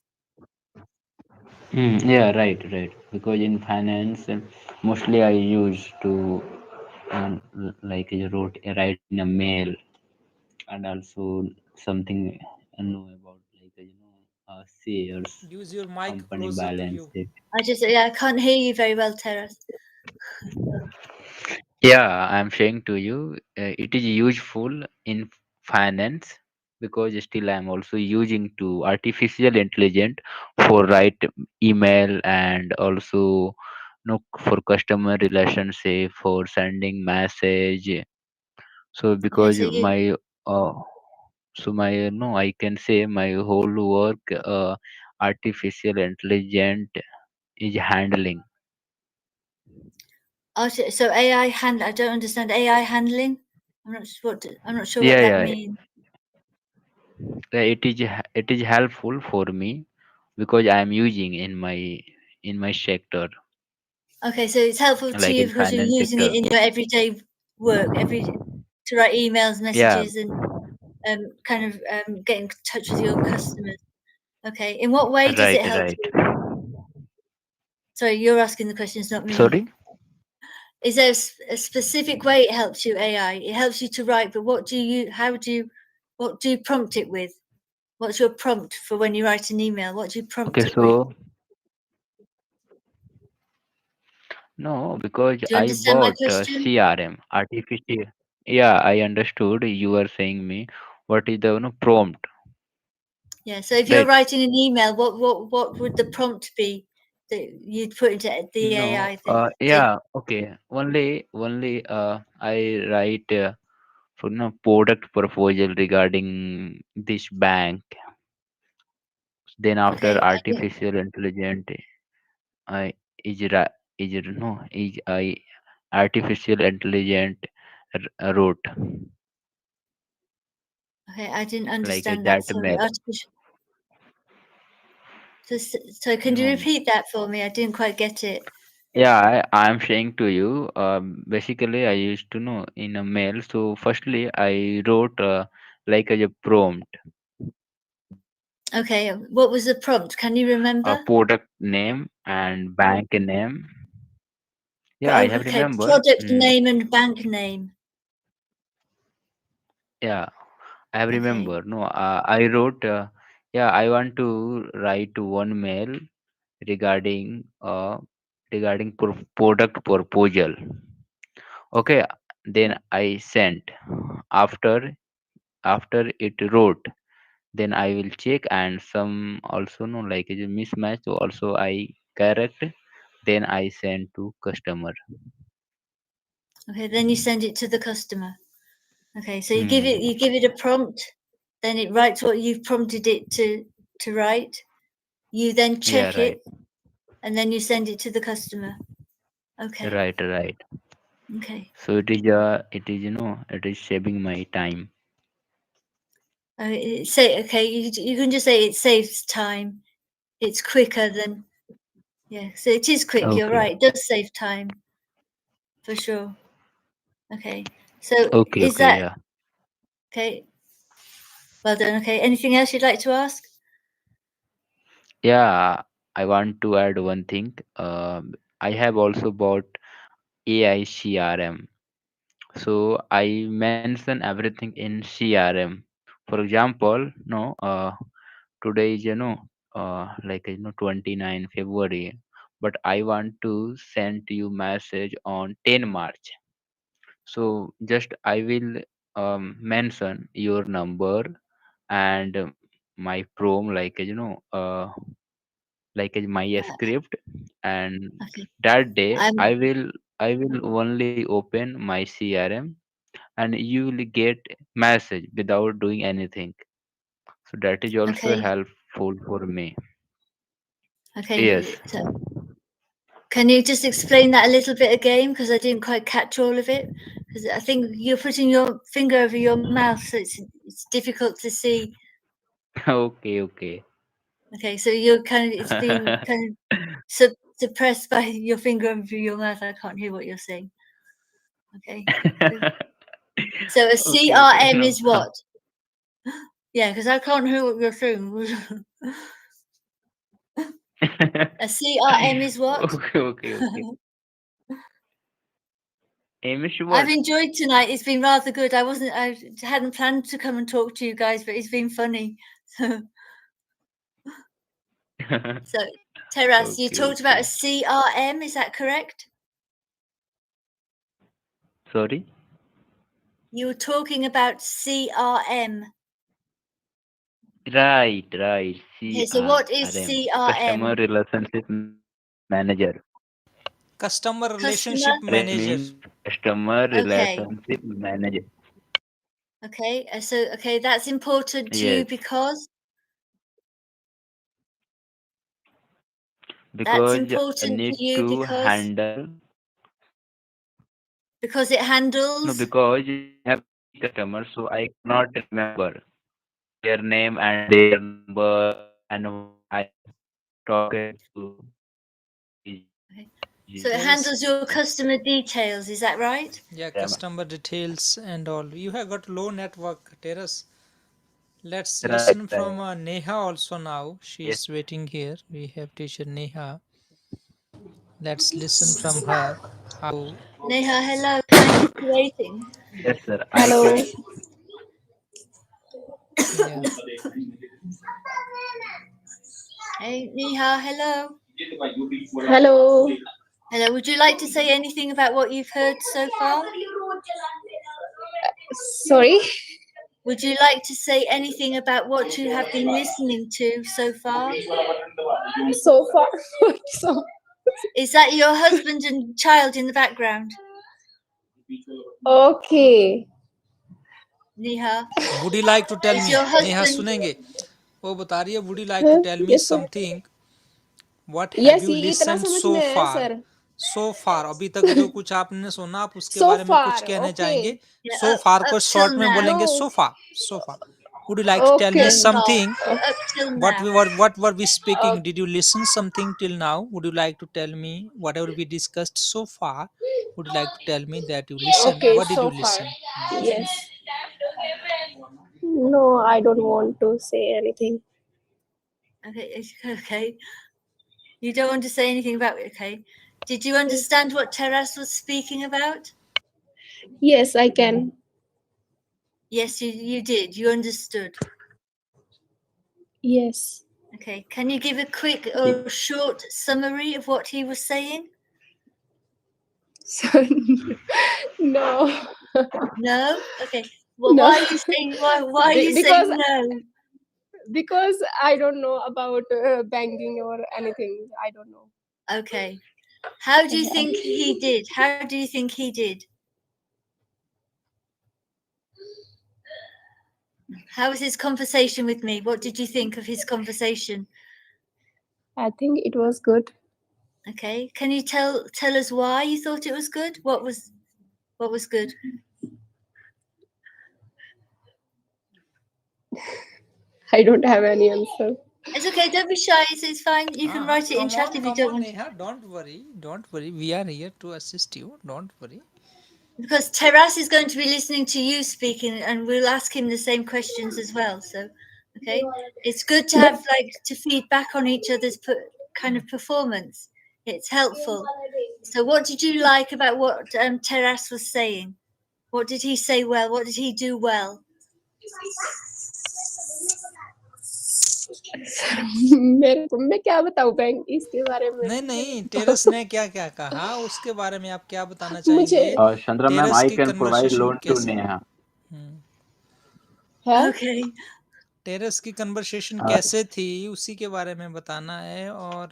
Yeah, right, right. Because in finance, mostly I used to like I write in a mail and also something I know about shares, Use your mic company closer to balance you. sheet. I can't hear you very well, Teras. Yeah, I'm saying to you, it is useful in finance because still I'm also using to artificial intelligence for write email and also for customer relationship for sending message. So Okay, because so you uh, my no I can say my whole work artificial intelligence is handling. so AI hand. I don't understand AI handling. I'm not sure what Yeah, that yeah, means. it is helpful for me because I am using in my sector, Okay, so it's helpful to like you in because you're finance using it sector. in your everyday work, every to write emails, Yeah, messages, and kind of get in touch with your customers. Okay, in what way does right, it help right. you? Sorry, you're asking the questions, not me. Sorry. Is there a specific way it helps you, AI? It helps you to write, but what do you prompt it with? What's your prompt for when you write an email? What do you prompt Okay, it with? so no, because Do you I understand my bought question? CRM artificial. Yeah, I understood. You were saying me what is the prompt, Yeah. So if you're right? writing an email, what would the prompt be that you'd put into the AI No, that take? yeah, okay. Only I write for product proposal regarding this bank. Then after Okay. artificial intelligence, I is no is I artificial intelligence wrote Okay. I didn't like understand that. that Sorry. mail. Artificial. So can you No, repeat that for me? I didn't quite get it. yeah, I'm saying to you. Basically, I used to know in a mail. So firstly, I wrote like a prompt, Okay. What was the prompt? Can you a remember? product name and bank name. Yeah, I Oh, have okay. remember. Product name and bank name. Yeah, I have Okay. remember. No, I wrote. Yeah, I want to write one mail regarding product proposal. Okay, then I sent. After it wrote, then I will check and some also no like is a mismatch. So also I correct. Then I send to customer. Okay. Then you send it to the customer. Okay. So Hmm. you give it a prompt, then it writes what you've prompted it to write. You then Yeah, check right, it, and then you send it to the customer. Okay. right, right. Okay. So it is it is saving my time. Say okay. You can just say it saves time. It's quicker than yeah. So it is quick. You're Okay, right. It does save time for sure. Okay. So okay, is okay. that Yeah, okay? Well done. Okay. Anything else you'd like to ask? yeah. I want to add one thing. I have also bought AI CRM. So I mention everything in CRM. For example, no, today is 29 February, but I want to send you message on 10 March. So just I will mention your number and my prom like my Uh, script, and okay. that day I'm I will only open my CRM and you will get message without doing anything. So that is also okay. helpful for me. Okay. Yes. So can you just explain that a little bit again? Because I didn't quite catch all of it. Because I think you're putting your finger over your mouth, so it's difficult to see. Okay, okay. Okay, so you're kind of it's being kind of suppressed by your finger over your mouth. I can't hear what you're saying. Okay, so, so a Okay, okay, CRM no. is what? Yeah, because I can't hear what you're saying. A CRM is what? Okay, okay, okay. Amish I've what? enjoyed tonight. It's been rather good. I hadn't planned to come and talk to you guys, but it's been funny. So, so Teras, you Okay, talked about a okay. CRM. Is that correct? Sorry. You were talking about CRM. Right. Okay, so what is CRM, CRM? Customer Relationship Manager. Customer Customer. relationship CRM manager. means Customer Okay. Relationship Manager. Okay. So okay, that's important to you Yes, that's because I important to need you to handle. because it No, handles. because I have many customers, so I cannot remember their name and their number and what I talked to each Okay. So it user. Terrace, handles your customer details. Is that right? yeah, Right, customer details and all. You have got low network, Terrace. Let's right. listen from Neha also now. She Yes, is waiting here. We have teacher Neha. Let's listen from her. How? Neha, hello. Thank you for waiting. yes, sir. I Hello. can. Yeah. Hey, Neha, hello. Hello. Hello. Would you like to say anything about what you've heard so far? Sorry. Would you like to say anything about what you have been listening to so far? So far. So. Is that your husband and child in the background, Okay. Neha? Would you like to tell Is me? your Neha husband सुनेंगे? वो बता रही है. Would you like to Huh? tell me Yes, sir. something? What have Yes, you ये इतना listened समझ so में है far? सर. So far अभी तक जो कुछ आपने सुना आप उसके So बारे में कुछ far. कहना चाहेंगे? Okay. yeah, So far up को till short में now? बोलेंगे No. so far. So far. Would you like to tell me Okay. So far, something? up till What now. what were we Uh, speaking? Did you listen something till now? Would you like to tell me whatever we discussed so far? Would you like to tell me that you listen? okay. What did So you far. listen? Yes. No, I don't want to say anything. Okay, okay. You don't want to say anything about it, okay? Did you understand what Taras was speaking about? Yes, I can. Yes, you did. You understood. Yes. Okay. Can you give a quick or short summary of what he was saying? So, no. No. Okay. Well, No. why are you saying why are you Because saying no? I don't know about banking or anything. I don't know. Okay. How do you think he did? How do you think he did? How was his conversation with me? What did you think of his conversation? I think it was good. Okay. Can you tell us why you thought it was good? What was good? I don't have any answer. It's okay. Don't be shy. It's fine. You can write it in chat if you Come don't on, want. Neha. Don't worry. We are here to assist you. Don't worry. Because Taras is going to be listening to you speaking, and we'll ask him the same questions as well. So, okay, it's good to have to feed back on each other's kind of performance. It's helpful. So, what did you like about what Taras was saying? What did he say well? What did he do well? मैं क्या बताऊं bank इसके बारे में नहीं नहीं terrace ने क्या क्या कहा उसके बारे में आप क्या बताना मुझे चाहेंगे Chandra ma'am, टेरस I की can provide conversation loan to कैसे Neha. हम्म, है Okay, टेरस की कन्वर्सेशन Uh, कैसे थी उसी के बारे में बताना है और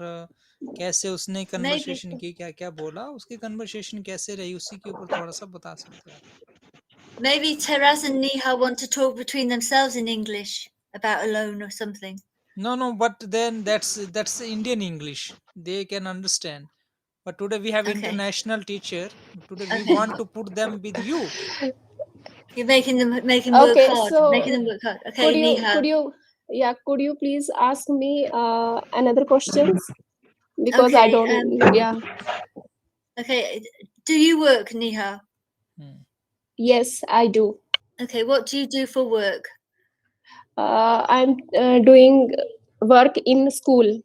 कैसे उसने maybe कन्वर्सेशन की क्या क्या बोला उसकी कन्वर्सेशन कैसे रही उसी के ऊपर थोड़ा सा बता सकते हो आप Taras and Niha want to talk between themselves in English about a loan or something. no but then that's Indian English they can understand but today we have Okay, international teacher today we okay. want to put them with you. You're making them work okay hard. so Making them work hard. Okay, Niha. could you please ask me another questions because I Okay. don't yeah Okay. Do you work, Niha? Hmm. yes I do Okay. What do you do for work? I'm doing work in school.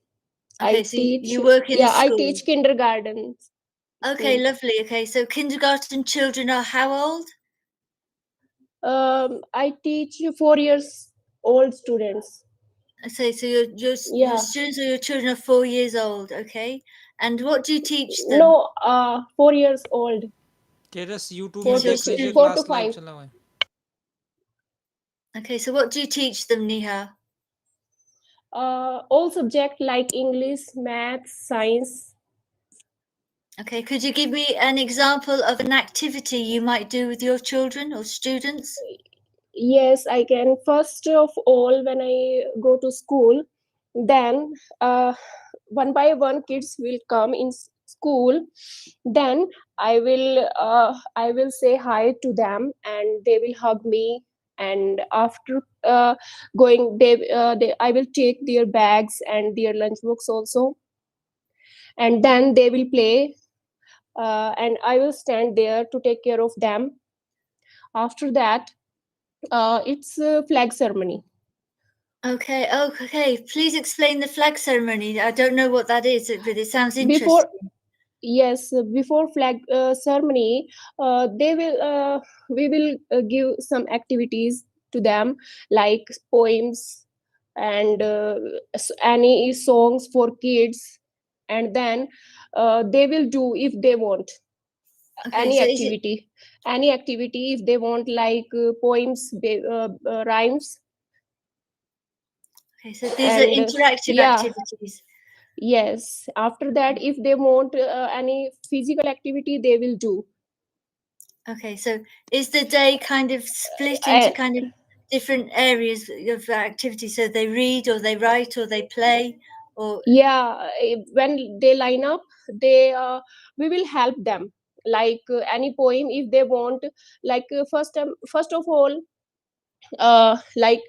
Okay. I So teach you work in a yeah I school. teach kindergarten Okay. school. Lovely. Okay. So kindergarten children are how old? I teach 4 years old students. Okay. So your Yeah. students or your children are 4 years old. Okay. And what do you teach them? No, 4 years old. Terrace YouTube Okay, में so four देख to लीजिए, student. four to class live five. चला हुआ है. Okay, so what do you teach them, Niha? All subject like English, maths, science. Okay, could you give me an example of an activity you might do with your children or students? Yes, I can. First of all, when I go to school, then one by one kids will come in school. Then I will say hi to them, and they will hug me. And after going, they I will take their bags and their lunch books also, and then they will play. And I will stand there to take care of them. After that, it's a flag ceremony. Okay, okay. Please explain the flag ceremony. I don't know what that is, but it sounds Before, interesting. yes, before flag ceremony, they will we will give some activities to them, like poems and any songs for kids, and then they will do if they want Okay, any so is it activity, any activity if they want, like poems, rhymes. okay? So these are And interactive yeah, activities. yes, after that, if they want any physical activity, they will do. Okay, so is the day kind of split into And kind of different areas of activity? So they read, or they write, or they play, or yeah, when they line up, they we will help them, like any poem if they want, like first of all, like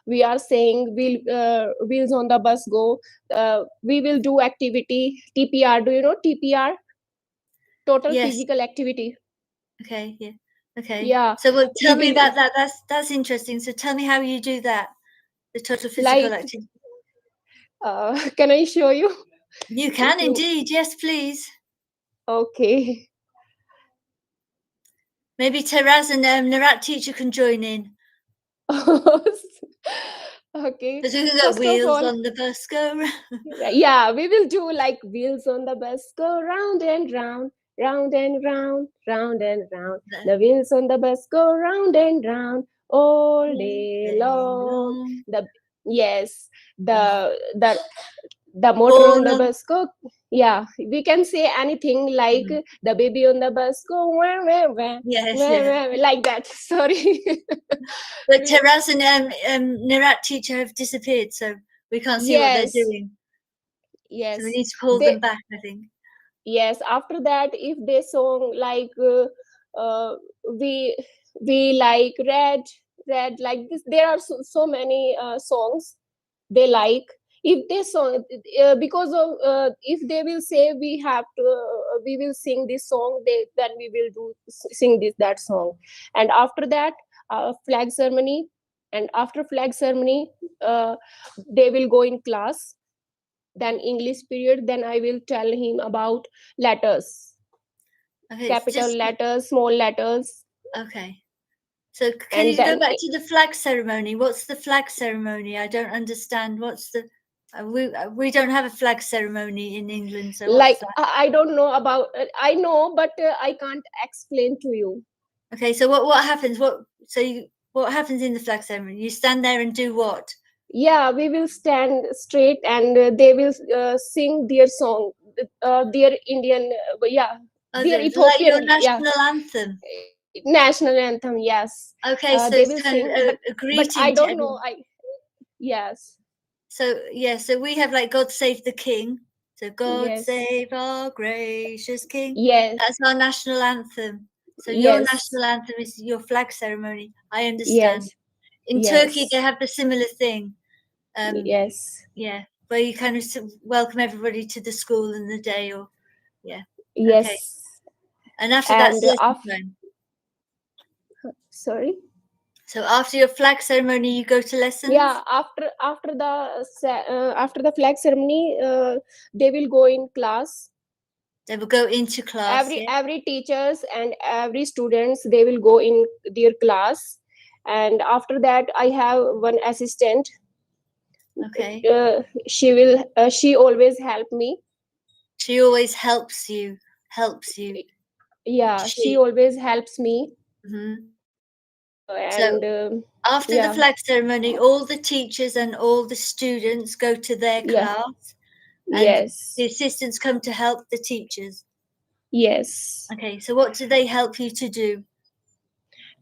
we are saying, wheels on the bus go, we will do activity TPR. Do you know TPR? Total yes. physical activity. Okay, yeah. Okay. Yeah, So well, we tell me will, about that. That's interesting. So tell me how you do that. The total physical like activity. can I show you? You If can you, indeed. Yes, please. okay. Maybe Taraz and Narat teacher can join in. Okay, Because we can go first of wheels all, on the bus go round. yeah, we will do like wheels on the bus go round and round, round and round, round and round. The wheels on the bus go round and round all day long. long. The Yes, Oh. the motor on All the on. bus go. Yeah, we can say anything like the baby on the bus go wah, wah, wah, Yes, wah, yeah. wah, like that. Sorry. But We- Taraz and Narat teacher have disappeared, so we can't see what they're yes, doing. So we yes. need to call They them back, I think. Yes, after that, if they song like uh, we we like red like this, there are so many songs they like. If they song because of if they will say we have to we will sing this song, they then we will do sing this that song. And after that, flag ceremony. And after flag ceremony, uh, they will go in class. Then English period, then I will tell him about letters, Okay, it's capital just letters, small letters. okay. So can And you go then back to the flag ceremony? What's the flag ceremony? I don't understand. What's the we don't have a flag ceremony in England, so what's like that? I don't know about I know, but I can't explain to you. Okay, so what happens? What happens in the flag ceremony? You stand there and do what? Yeah, we will stand straight, and they will sing their song, their Indian, yeah, Oh, their like your Ethiopian, yeah, national anthem. national anthem. Yes, Okay, so they it's will kind of sing, a but I greeting to don't know. everyone. I Yes, So yeah, so we have like God Save the King. So God yes, save our gracious King. yes, That's our national anthem. So your yes, national anthem is your flag ceremony. I understand. yes, In Turkey, they yes, have the similar thing. yes, Yeah, where you kind of welcome everybody to the school in the day, or yeah, okay. yes. And after that's And lesson time. sorry, So after your flag ceremony, you go to yeah, lessons. after the flag ceremony, they will go in class. They will go into class. Yeah. Every teachers and every students, they will go in their class. And after that, I have one assistant. Okay. She always help me. She always helps you. Helps you. Yeah, she She. always helps me. Mhm. So And after the yeah, flag ceremony, all the teachers and all the students go to their yeah, class, and the yes, assistants come to help the teachers. yes. Okay, so what do they help you to do?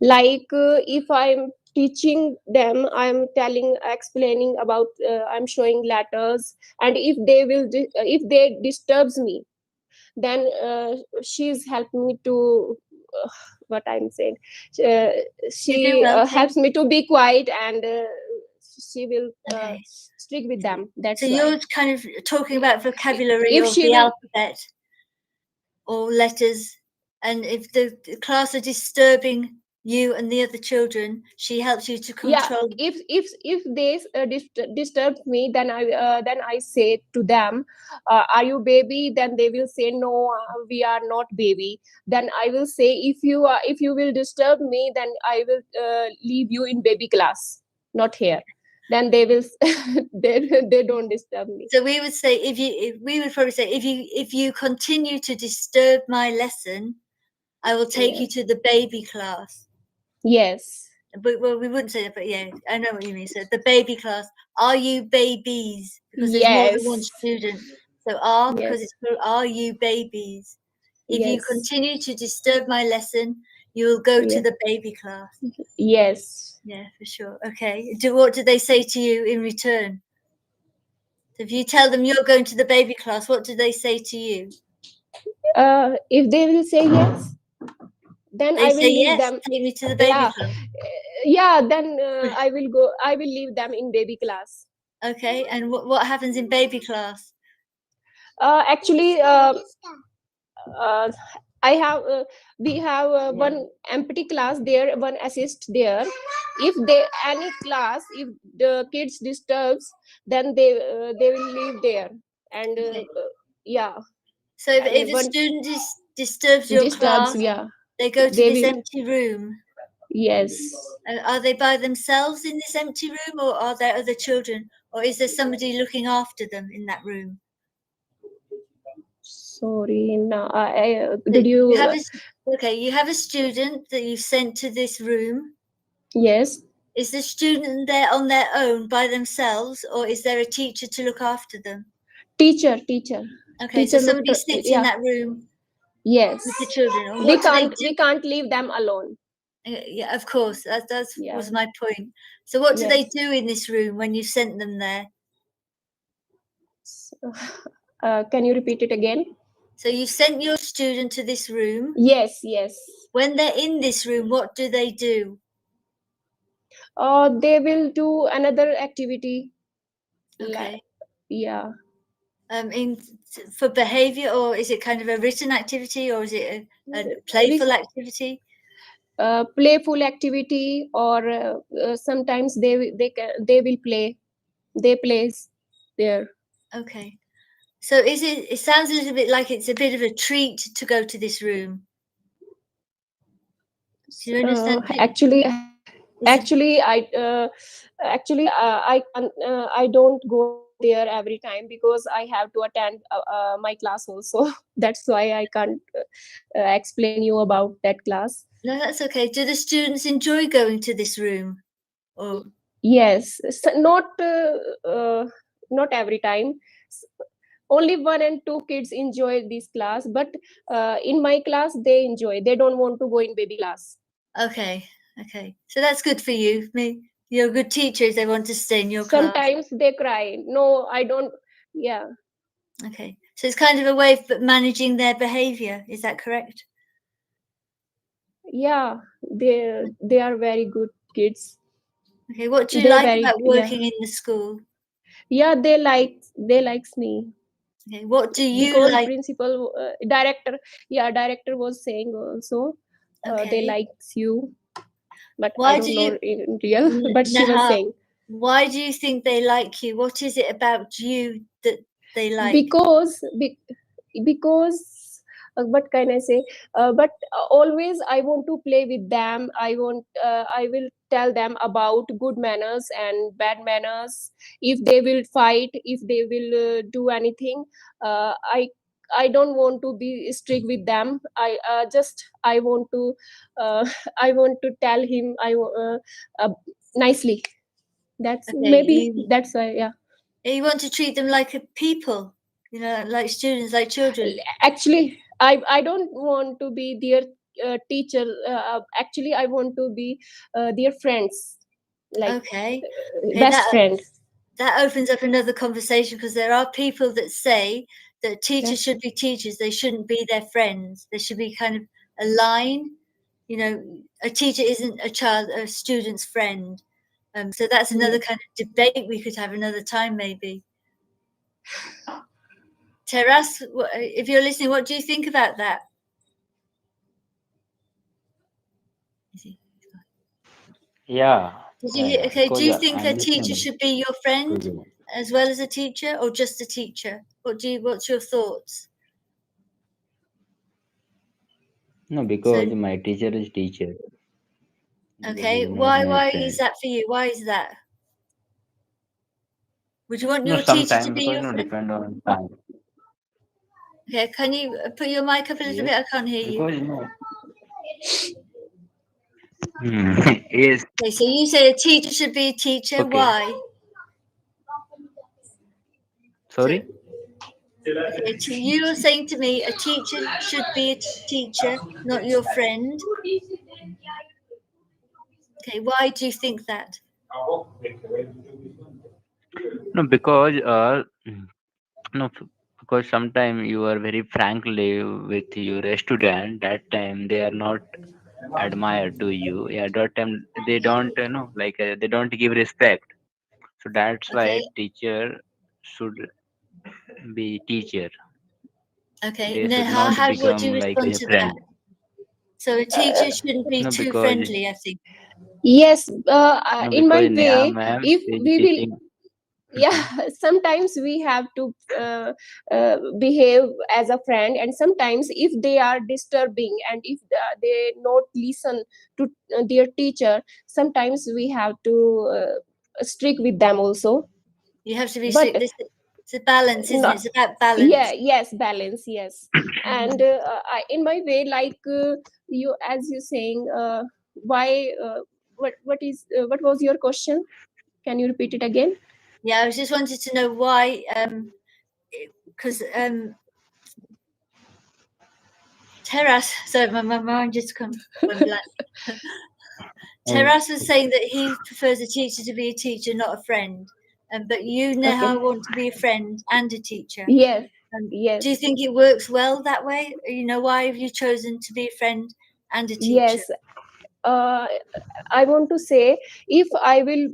Like if I'm teaching them, I'm telling, explaining about, I'm showing letters, and if they disturbs me, then she's helping me to uh, what I'm saying, uh, You do she well, okay. helps me to be quiet, and she will Okay. stick with them. So That's why. you're kind of talking about vocabulary If of she the will, alphabet or letters, and if the class are disturbing you and the other children, she helps you to yeah, control. if they disturb me, then I say to them, are you baby? Then they will say, no, we are not baby. Then I will say, if you will disturb me, then I will leave you in baby class, not here. Then they will they don't disturb me. So we would say if we would probably say if you continue to disturb my lesson, I will take you Yes, to the baby class. yes, But well, we wouldn't say that, but yeah, I know what you mean. So the baby class, are you babies? Because there's more than one yes, student. So are, because yes, it's called are you babies? If you yes, continue to disturb my lesson, you will go to yes, the baby class. yes. Yeah, for sure. Okay. What do they say to you in return? So if you tell them you're going to the baby class, what do they say to you? If they will say yes, then They I will say leave yes, them. take me to the baby Yeah, class. yeah, then I will leave them in baby class. Okay. And what happens in baby class? Actually, uh, I have we have one empty class there, one assist there. If they any class, if the kids disturbs, then they will leave there. And Okay. yeah, So if and a one student disturbs your disturbs, class, yeah, they go to they this will. empty room. Yes. Are they by themselves in this empty room, or are there other children, or is there somebody looking after them in that room? Sorry, no, So did you you? have you have a student that you've sent to this room. Yes, Is the student there on their own by themselves, or is there a teacher to look after them? teacher, Okay, so teacher somebody looked. sits in Yeah, that room yes. with the children. And what do they We do? can't leave them alone. Yeah, of course. That Yeah, was my point. So what do they yes. do in this room when you sent them there? So, can you repeat it again? So you sent your student to this room. Yes, yes. When they're in this room, what do they do? They will do another activity. Okay. Yeah. In for behavior, or is it kind of a written activity, or is it a Re- playful activity? Playful activity, or sometimes they will play. They plays there. Okay. So it sounds a little bit like it's a bit of a treat to go to this room. Do you understand? Actually, It's a, I don't go there every time because I have to attend my class also. That's why I can't explain you about that class. no, that's okay. Do the students enjoy going to this room? Or Yes, so not every time. S- Only one and two kids enjoy this class, but in my class they enjoy. They don't want to go in baby class. okay, okay. So that's good for you. You're a good teacher if they want to stay in your class. Sometimes they cry. No, I don't. Yeah, Okay. So it's kind of a way of managing their behavior. Is that correct? yeah. They are very good kids. Okay. What do you They like very, about yeah, working in the school? yeah. They likes me Okay. What do you because like? principal, director, yeah, director was saying also, they Okay. likes you, but I Why do don't know you, in real. But she was Naha, saying, why do you think they like you? What is it about you that they like? because because what can I say, but always I want to play with them. I will tell them about good manners and bad manners. If they will fight, if they will do anything, I I don't want to be strict with them. I want to uh, I want to tell him uh, nicely. That's Okay, maybe that's why. Yeah. you want to treat them like a people, like students, like children. Actually, I don't want to be their teacher. Actually, I want to be their friends, like Okay, okay, best friend. that opens up another conversation, because there are people that say that teachers Yes. should be teachers, they shouldn't be their friends. There should be kind of a line. A teacher isn't a student's friend. So that's another Yeah. kind of debate we could have another time, maybe. Teras, if you're listening, what do you think about that? Yeah, Did you hear? Okay, do because you think a I'm teacher listening should be your friend to you. as well as a teacher, or just a teacher? What's your thoughts? No, So, because my teacher is teacher. Because okay, he's not my why is friend. that for you? Why is that? Would you want No, your teacher to sometime be because your no friend? depend on time. Okay, can you put your mic up a little Yes, bit? I can't hear you. because no. Yes. Okay, so you say a teacher should be a teacher. Okay. Why? So, Sorry. okay, you're saying to me a teacher should be a teacher, not your friend. Okay, why do you think that? No, because no, because sometimes you are very frankly with your student. That time they are not admired to you. Yeah, that time they don't like they don't give respect. So that's Okay, why teacher should be teacher. okay. They should Neha, not how would you become like respond a to that? friend. So a teacher shouldn't be No, too because friendly, I think. Yes. no, In my because Neha way, ma'am if is we will, teaching. yeah, sometimes we have to behave as a friend, and sometimes if they are disturbing and if they not listen to their teacher, sometimes we have to strict with them also. You have to be But strict. It's a balance, isn't it? not, It's about yeah, balance. yes, balance, yes. And in my way, like you, as you saying, why what was your question? Can you repeat it again? Yeah, I was just wanted to know why, because Teras, sorry, my mind just went blank. Um, Teras was saying that he prefers a teacher to be a teacher, not a friend. But you Okay. now want to be a friend and a teacher. Yes, Do you yes, think it works well that way? Why have you chosen to be a friend and a teacher? yes. uh, I want to say, if I will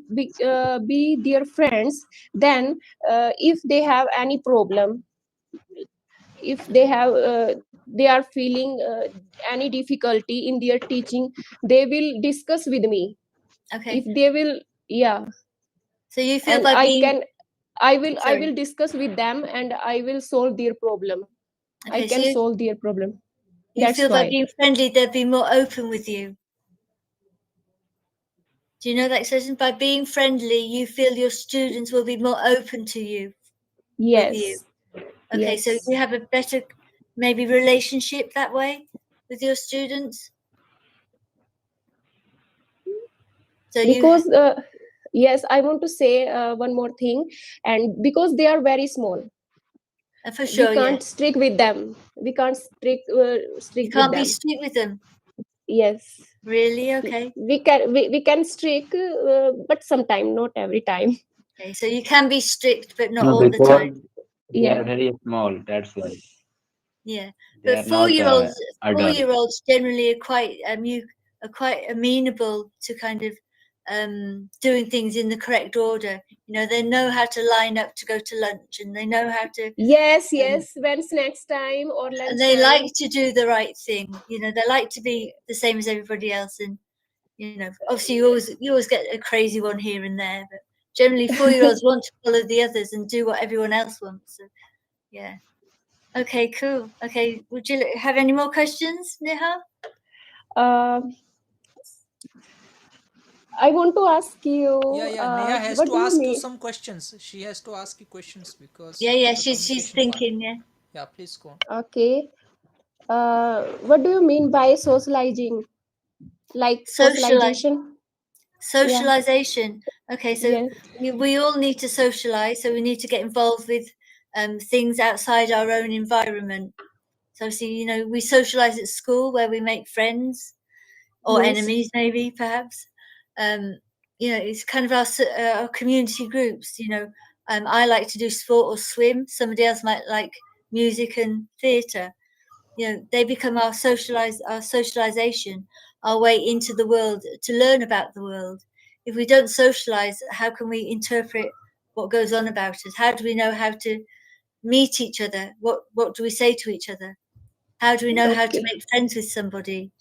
be their friends, then if they have any problem, if they are feeling any difficulty in their teaching, they will discuss with me. If Okay, they will, yeah, so you feel and by being I sorry. will discuss with them and I will solve their problem. I Okay, so can solve their problem. you That's feel by why. being friendly they'll be more open with you. Do you know that expression? By being friendly, you feel your students will be more open to you with you. Yes, Okay, so yes. you have a better maybe relationship that way with your students. So you Because yes, I want to say one more thing, and because they are very small, for we sure, yeah. can't strict with them. We can't You strict with can't be them. strict with them. Yes, Really? Okay. we can strict, but sometime, not every time. Okay, so you can be strict, but not no, all the time. because they are Yeah. very small. That's why Yeah, they but are not four adult. year olds generally are quite you are quite amenable to kind of doing things in the correct order. They know how to line up to go to lunch, and they know how to Yes, um, yes. When snacks time or and lunch they like time. to do the right thing. They like to be the same as everybody else, and obviously you always get a crazy one here and there, but generally 4 year olds want to follow the others and do what everyone else wants. So yeah. Okay, cool. Okay, would you have any more questions, Neha? uh, I want to ask you, Yeah, yeah. Neha has what to do you ask you mean? some questions. She has to ask you questions because Yeah, the she's communication part. thinking. Yeah. Yeah, please go on. Okay. What do you mean by socializing? Like Socialize. socialization? Yeah. Socialization. Okay, so Yes. we all need to socialize, so we need to get involved with things outside our own environment. So, see, we socialize at school where we make friends or Yes. enemies, maybe, perhaps. Um, it's kind of our community groups. I like to do sport or swim. Somebody else might like music and theatre. They become our socialization, our way into the world to learn about the world. If we don't socialize, how can we interpret what goes on about us? How do we know how to meet each other? What do we say to each other? How do we know how to Okay. make friends with somebody?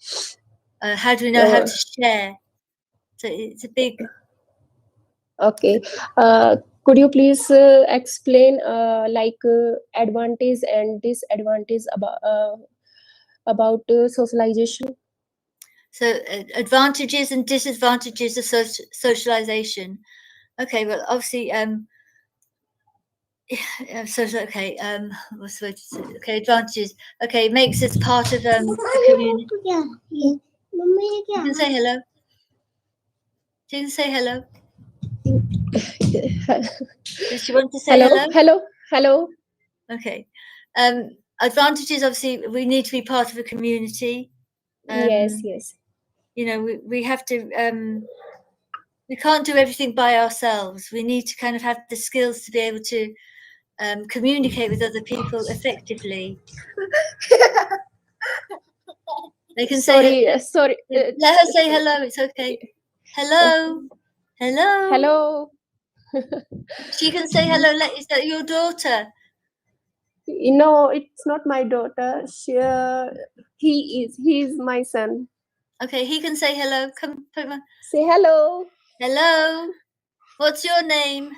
How do we know how Uh, to share? So it's a big. okay. Uh, could you please explain advantage and disadvantage about socialization? So advantages and disadvantages of socialization. Okay, well, obviously, okay, what's the word to say? Okay, advantages. Okay, it makes us part of a community. You can say hello. You can say hello. Does she want to say Hello, hello? hello, hello. Okay. Advantages, obviously, we need to be part of a community. Yes, Um, yes, we have to. We can't do everything by ourselves. We need to kind of have the skills to be able to communicate with other people effectively. They can say, sorry. let her say hello. It's okay. Hello, hello. Hello. She can say hello. Is that your daughter? No, it's not my daughter. He is my son. Okay, he can say hello. Come on. Say hello. Hello. What's your name?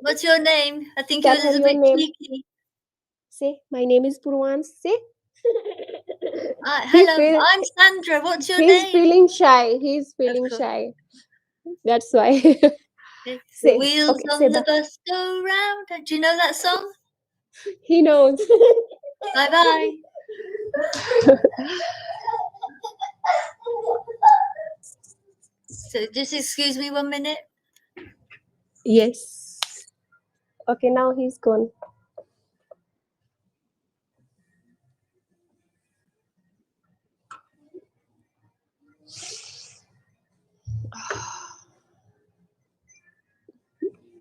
What's your name? I think you're Tell a her little your bit name. cheeky. Say, my name is Purwan. Say. he Hello, feel I'm Sandra. What's your he's name? feeling shy. He's Of feeling course. shy. That's why. Okay. The Say. wheels Okay, say on the bye. bus go round. Do you know that song? He knows. Bye bye. So just excuse me 1 minute. Yes. Okay, now he's gone.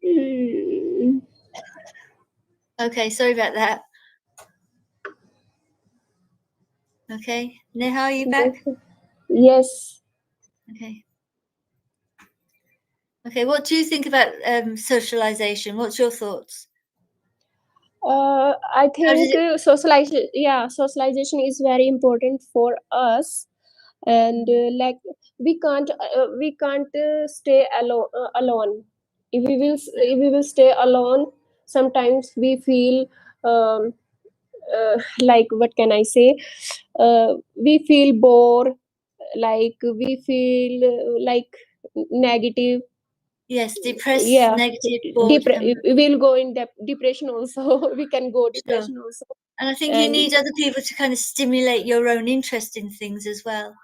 Mm. Okay, sorry about that. Okay, Neha, are you back? Yes. Okay. Okay, what do you think about socialization? What's your thoughts? I How does think it? socialization is very important for us, and like we can't stay alone. If we will stay alone, sometimes we feel like, what can I say? We feel bored, like we feel like negative. Yes, depressed, Yeah, negative, bored. we'll go in depression also. We can go Sure. depression also. And I think you And need other people to kind of stimulate your own interest in things as well.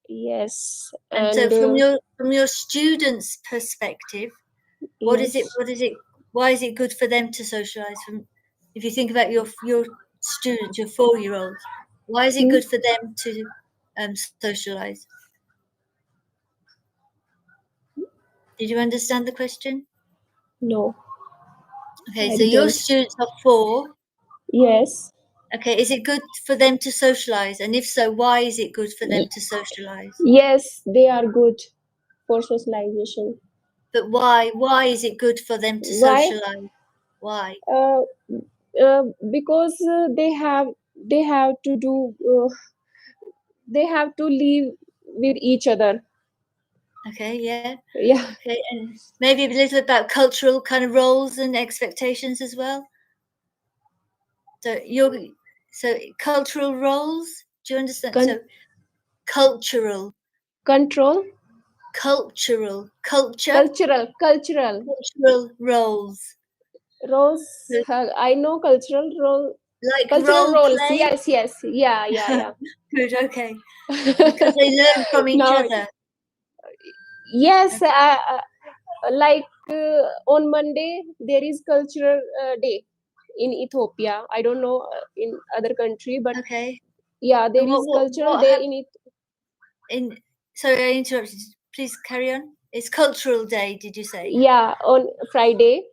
yes, And so, and from your students' perspective, what is it? yes. What is it? Why is it good for them to socialize? If you think about your students, your 4-year-olds, why is it Hmm? good for them to socialize? Did you understand the question? No, Okay, I so your didn't. students are 4. Yes. Okay, is it good for them to socialize? And if so, why is it good for them Y- to socialize? yes, they are good for socialization. But why? Why is it good for them to Why? socialize? Why? Uh, because they have to do they have to live with each other. Okay, yeah. Yeah. Okay, and maybe a little about cultural kind of roles and expectations as well. So cultural roles. Do you understand? Con- So cultural, control. cultural, culture, Cultural cultural roles. Roles. So, I know cultural role. like Cultural role roles. play? Yes, yes. Yeah, yeah, yeah. Good, okay. Because they learn from each Now, other. yes. Like on Monday there is cultural day in Ethiopia. I don't know in other country, but Okay. yeah, And there is cultural what day happened in it. in, sorry, I interrupted. Please carry on. It's Cultural Day, did you say? Yeah, on Friday.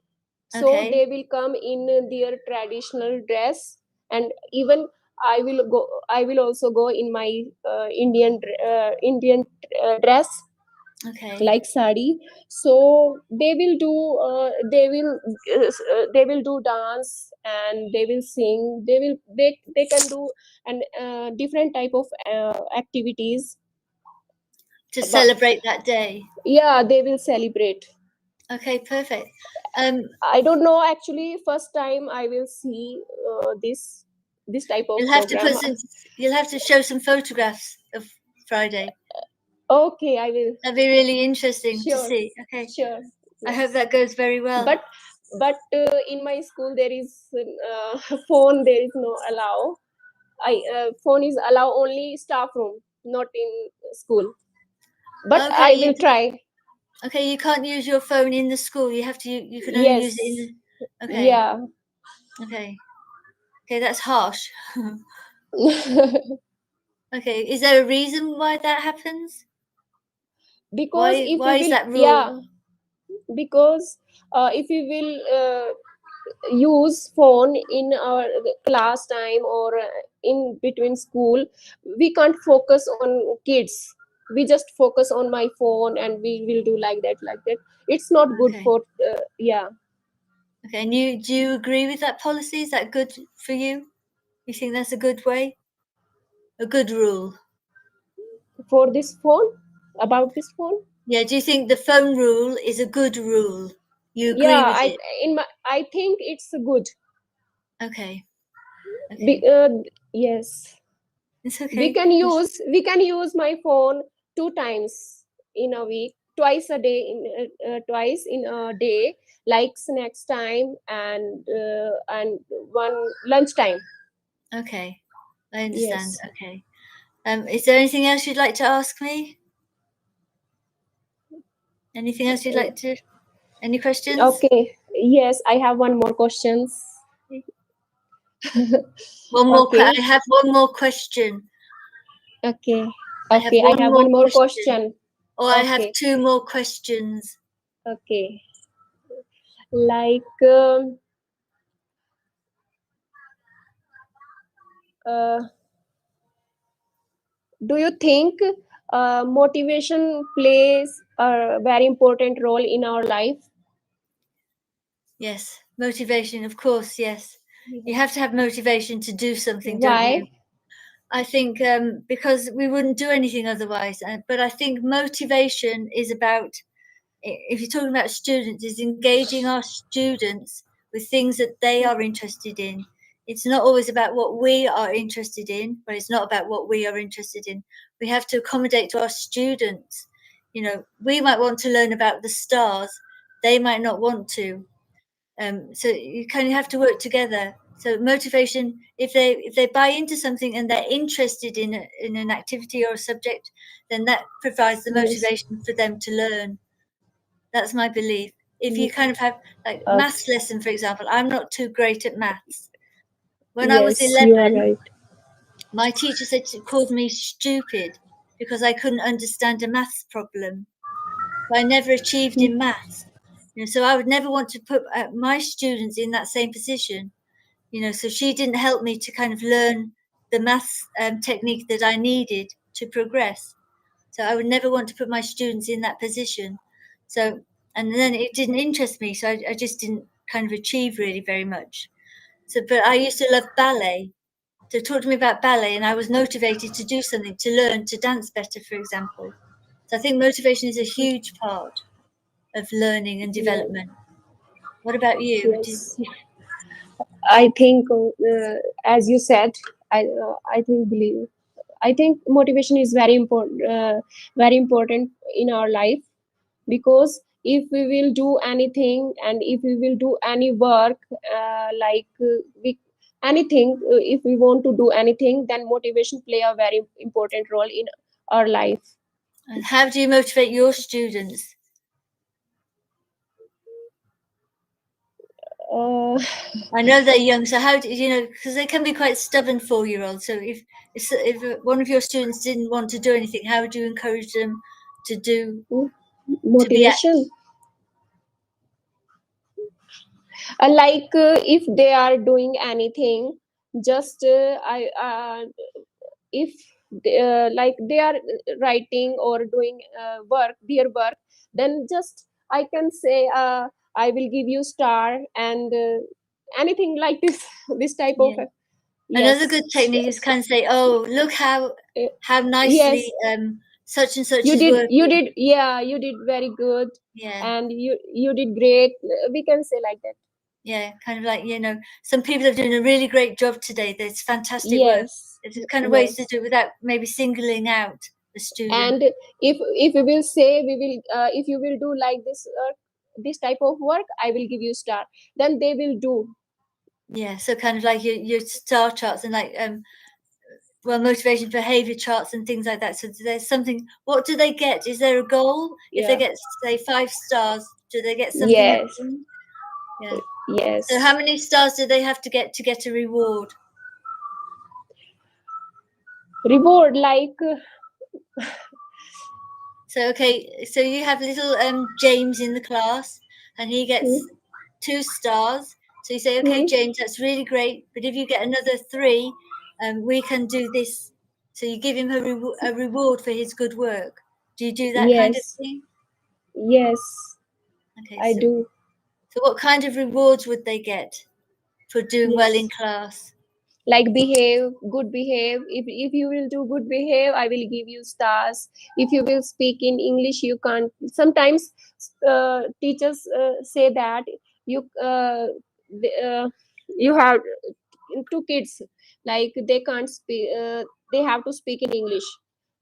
So Okay. they will come in their traditional dress, and even I will go. I will also go in my Indian dress, Okay. like sari. So they will do they will do dance, and they will sing. They can do and different type of activities. To But celebrate that day. yeah, they will celebrate. Okay, perfect. Um, I don't know, actually first time I will see this type of you'll have to program. put some, you'll have to show some photographs of Friday. Okay, I will. That'd be really interesting to Sure, see. Okay. sure. I hope Yes. that goes very well. But in my school there is phone, there is no allow. I phone is allow only staff room, not in school. But Okay, I will try. okay, you can't use your phone in the school. You have to, you can only use it in Yes. the, okay, Yeah. okay. Okay, that's harsh. Okay, is there a reason why that happens? Because if we Why is will, that yeah, rule? because if we will use phone in our class time or in between school, we can't focus on kids. We just focus on my phone, and we will do like that. It's not good Okay. for yeah. Okay, and you, do you agree with that policy? Is that good for you? You think that's a good way? A good rule? For this phone, about this phone, Yeah, do you think the phone rule is a good rule? You agree yeah, with it? I think it's good. Okay. Be, Okay. yes, It's we okay. can use my phone 2 times in a week, twice a day, in twice in a day, like snacks time and one lunch time. Okay. I understand. Yes. Okay. Is there anything else you'd like to ask me? Anything else you'd like to, any questions? Okay, yes, I have one more questions. One more, Okay, I have one more question. okay, I have okay, I one have more one more question. question. Or I have Okay, two more questions. okay, like uh, do you think motivation plays a very important role in our life? Yes. Motivation, of course, yes. You have to have motivation to do something, don't you? Why? I think because we wouldn't do anything otherwise. But I think motivation is about, if you're talking about students, is engaging our students with things that they are interested in. It's not always about what we are interested in, but it's not about what we are interested in. We have to accommodate to our students. You know, we might want to learn about the stars, they might not want to. So you kind of have to work together. So motivation, if they buy into something and they're interested in an activity or a subject, then that provides the Yes. motivation for them to learn. That's my belief. If you Yeah. kind of have like Okay. maths lesson, for example, I'm not too great at maths. When I was Yes, you are 11, right. my teacher said she called me stupid because I couldn't understand a maths problem. So I never achieved in maths. You know, so I would never want to put my students in that same position. You know, so she didn't help me to kind of learn the maths technique that I needed to progress. So I would never want to put my students in that position. So, and then it didn't interest me, so I just didn't kind of achieve really very much. So, but I used to love ballet. So talk to me about ballet, and I was motivated to do something, to learn to dance better, for example. So I think motivation is a huge part of learning and Yeah. development. What about you? Yes. I think, as you said, I think believe. I think motivation is very important in our life, because if we will do anything and if we will do any work, we anything, if we want to do anything, then motivation play a very important role in our life. And how do you motivate your students? uh, I know they're young, so how do you know? Because they can be quite stubborn 4-year-olds. So if one of your students didn't want to do anything, how would you encourage them to do to be motivation, if they are doing anything, just I if like they are writing or doing their work, then just I can say, I will give you star, and anything like this this type of yeah? Another yes. good technique is kind of say, "Oh, look Uh, how nicely yes, such and such you is did, working." yeah, you did very good, Yeah, and you did great, we can say like that. yeah, kind of like some people are doing a really great job today. There's fantastic work. Yes, There's kind of ways to yes. do it without maybe singling out the student. And if we will say, we will if you will do like this type of work, I will give you star, then they will do. Yeah, so kind of like your star charts and like motivation behavior charts and things like that. So there's something. What do they get? Is there a goal? If they Yeah. get say 5 stars, do they get something at Yes. the end? Yeah. So how Yes. many stars do they have to get a reward? Reward, So okay, so you have little James in the class, and he hmm, gets 2 stars. So you say, okay, hmm, James, that's really great, but if you get another 3, we can do this. So you give him a reward for his good work. Do you do that kind of yes, thing? yes, Okay, I do. so what kind of rewards would they get for doing well in Yes, class? like behave, good behave, if you will do good behave, I will give you stars. If you will speak in English, you can't sometimes, teachers say that you you have two kids, like they can't speak, they have to speak in English,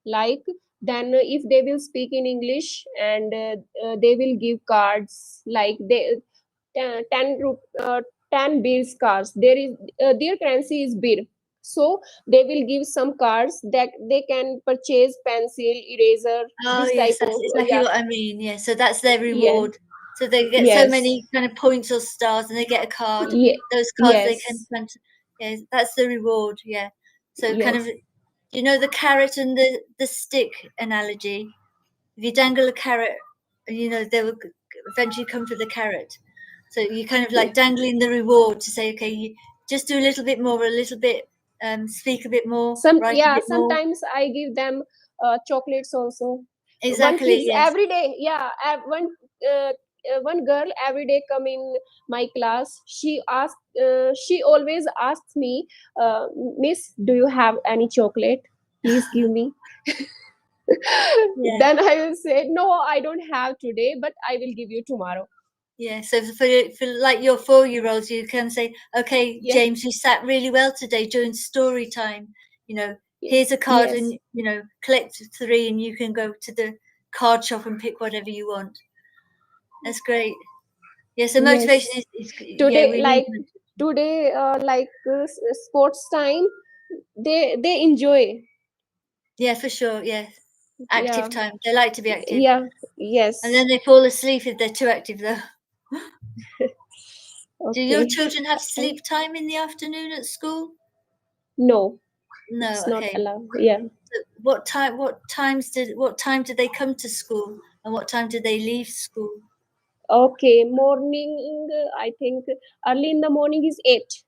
like then if they will speak in English, and they will give cards, like they 10 10 bills cards, there is their currency is bir, so they will give some cards that they can purchase pencil, eraser, Oh this yes, type that's of exactly yeah, what I mean. Yeah, so that's their yeah, reward. So they get so yes, many kind of points or stars, and they get a card. yeah, Those cards they can yes, yeah, that's the reward. Yeah. So kind of yes, the carrot and the stick analogy. If you dangle a carrot, they will eventually come for the carrot. So you kind of yeah. like dangling the reward to say, okay, you just do a little bit more, a little bit, speak a bit more, Some, write a yeah, bit more. sometimes I give them chocolates also. One Exactly. kids Yes. every day, yeah, one girl every day come in my class, she always asks me, miss, do you have any chocolate, please give me. Yeah. Then I will say, no, I don't have today, but I will give you tomorrow. Yeah, so for like your 4-year-olds, you can say, "Okay, Yeah, James, you sat really well today during story time. yeah, Here's a card, yes, and collect 3, and you can go to the card shop and pick whatever you want." That's great. Yeah, so motivation yes. is yeah, Today, we need. today, sports time, they enjoy. Yeah, for sure. Yeah, active Yeah, time. They like to be active, yeah, and then yes. they fall asleep if they're too active, though. Do your Okay. children have sleep time in the afternoon at school? No, No. it's not Okay. allowed. Yeah. What time did they come to school, and what time did they leave school? Okay. Morning, I think early in the morning is 8,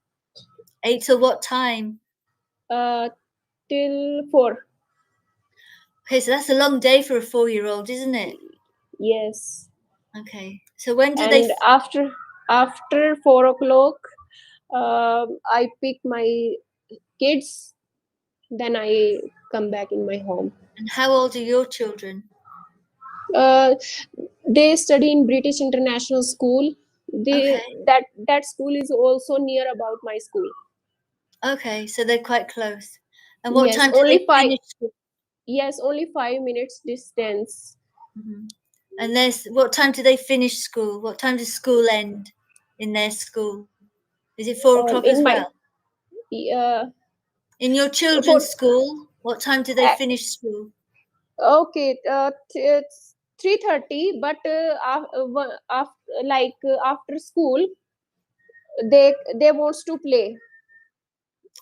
8 till what time? uh, till 4. Okay, so that's a long day for a 4-year-old, isn't it? Yes. Okay, so when do they? And after 4 o'clock, I pick my kids. Then I come back in my home. And how old are your children? Uh, they study in British International School. They Okay, that school is also near about my school. okay, so they're quite close. And what Yes, time do they only five. finish school? Yes, only 5 minutes distance. Mhm. And what time do they finish school? What time does school end in their school? Is it 4 o'clock as In my well? In your for children's school, what time do they finish school? okay, it's 3:30, but after, after school, they wants to play.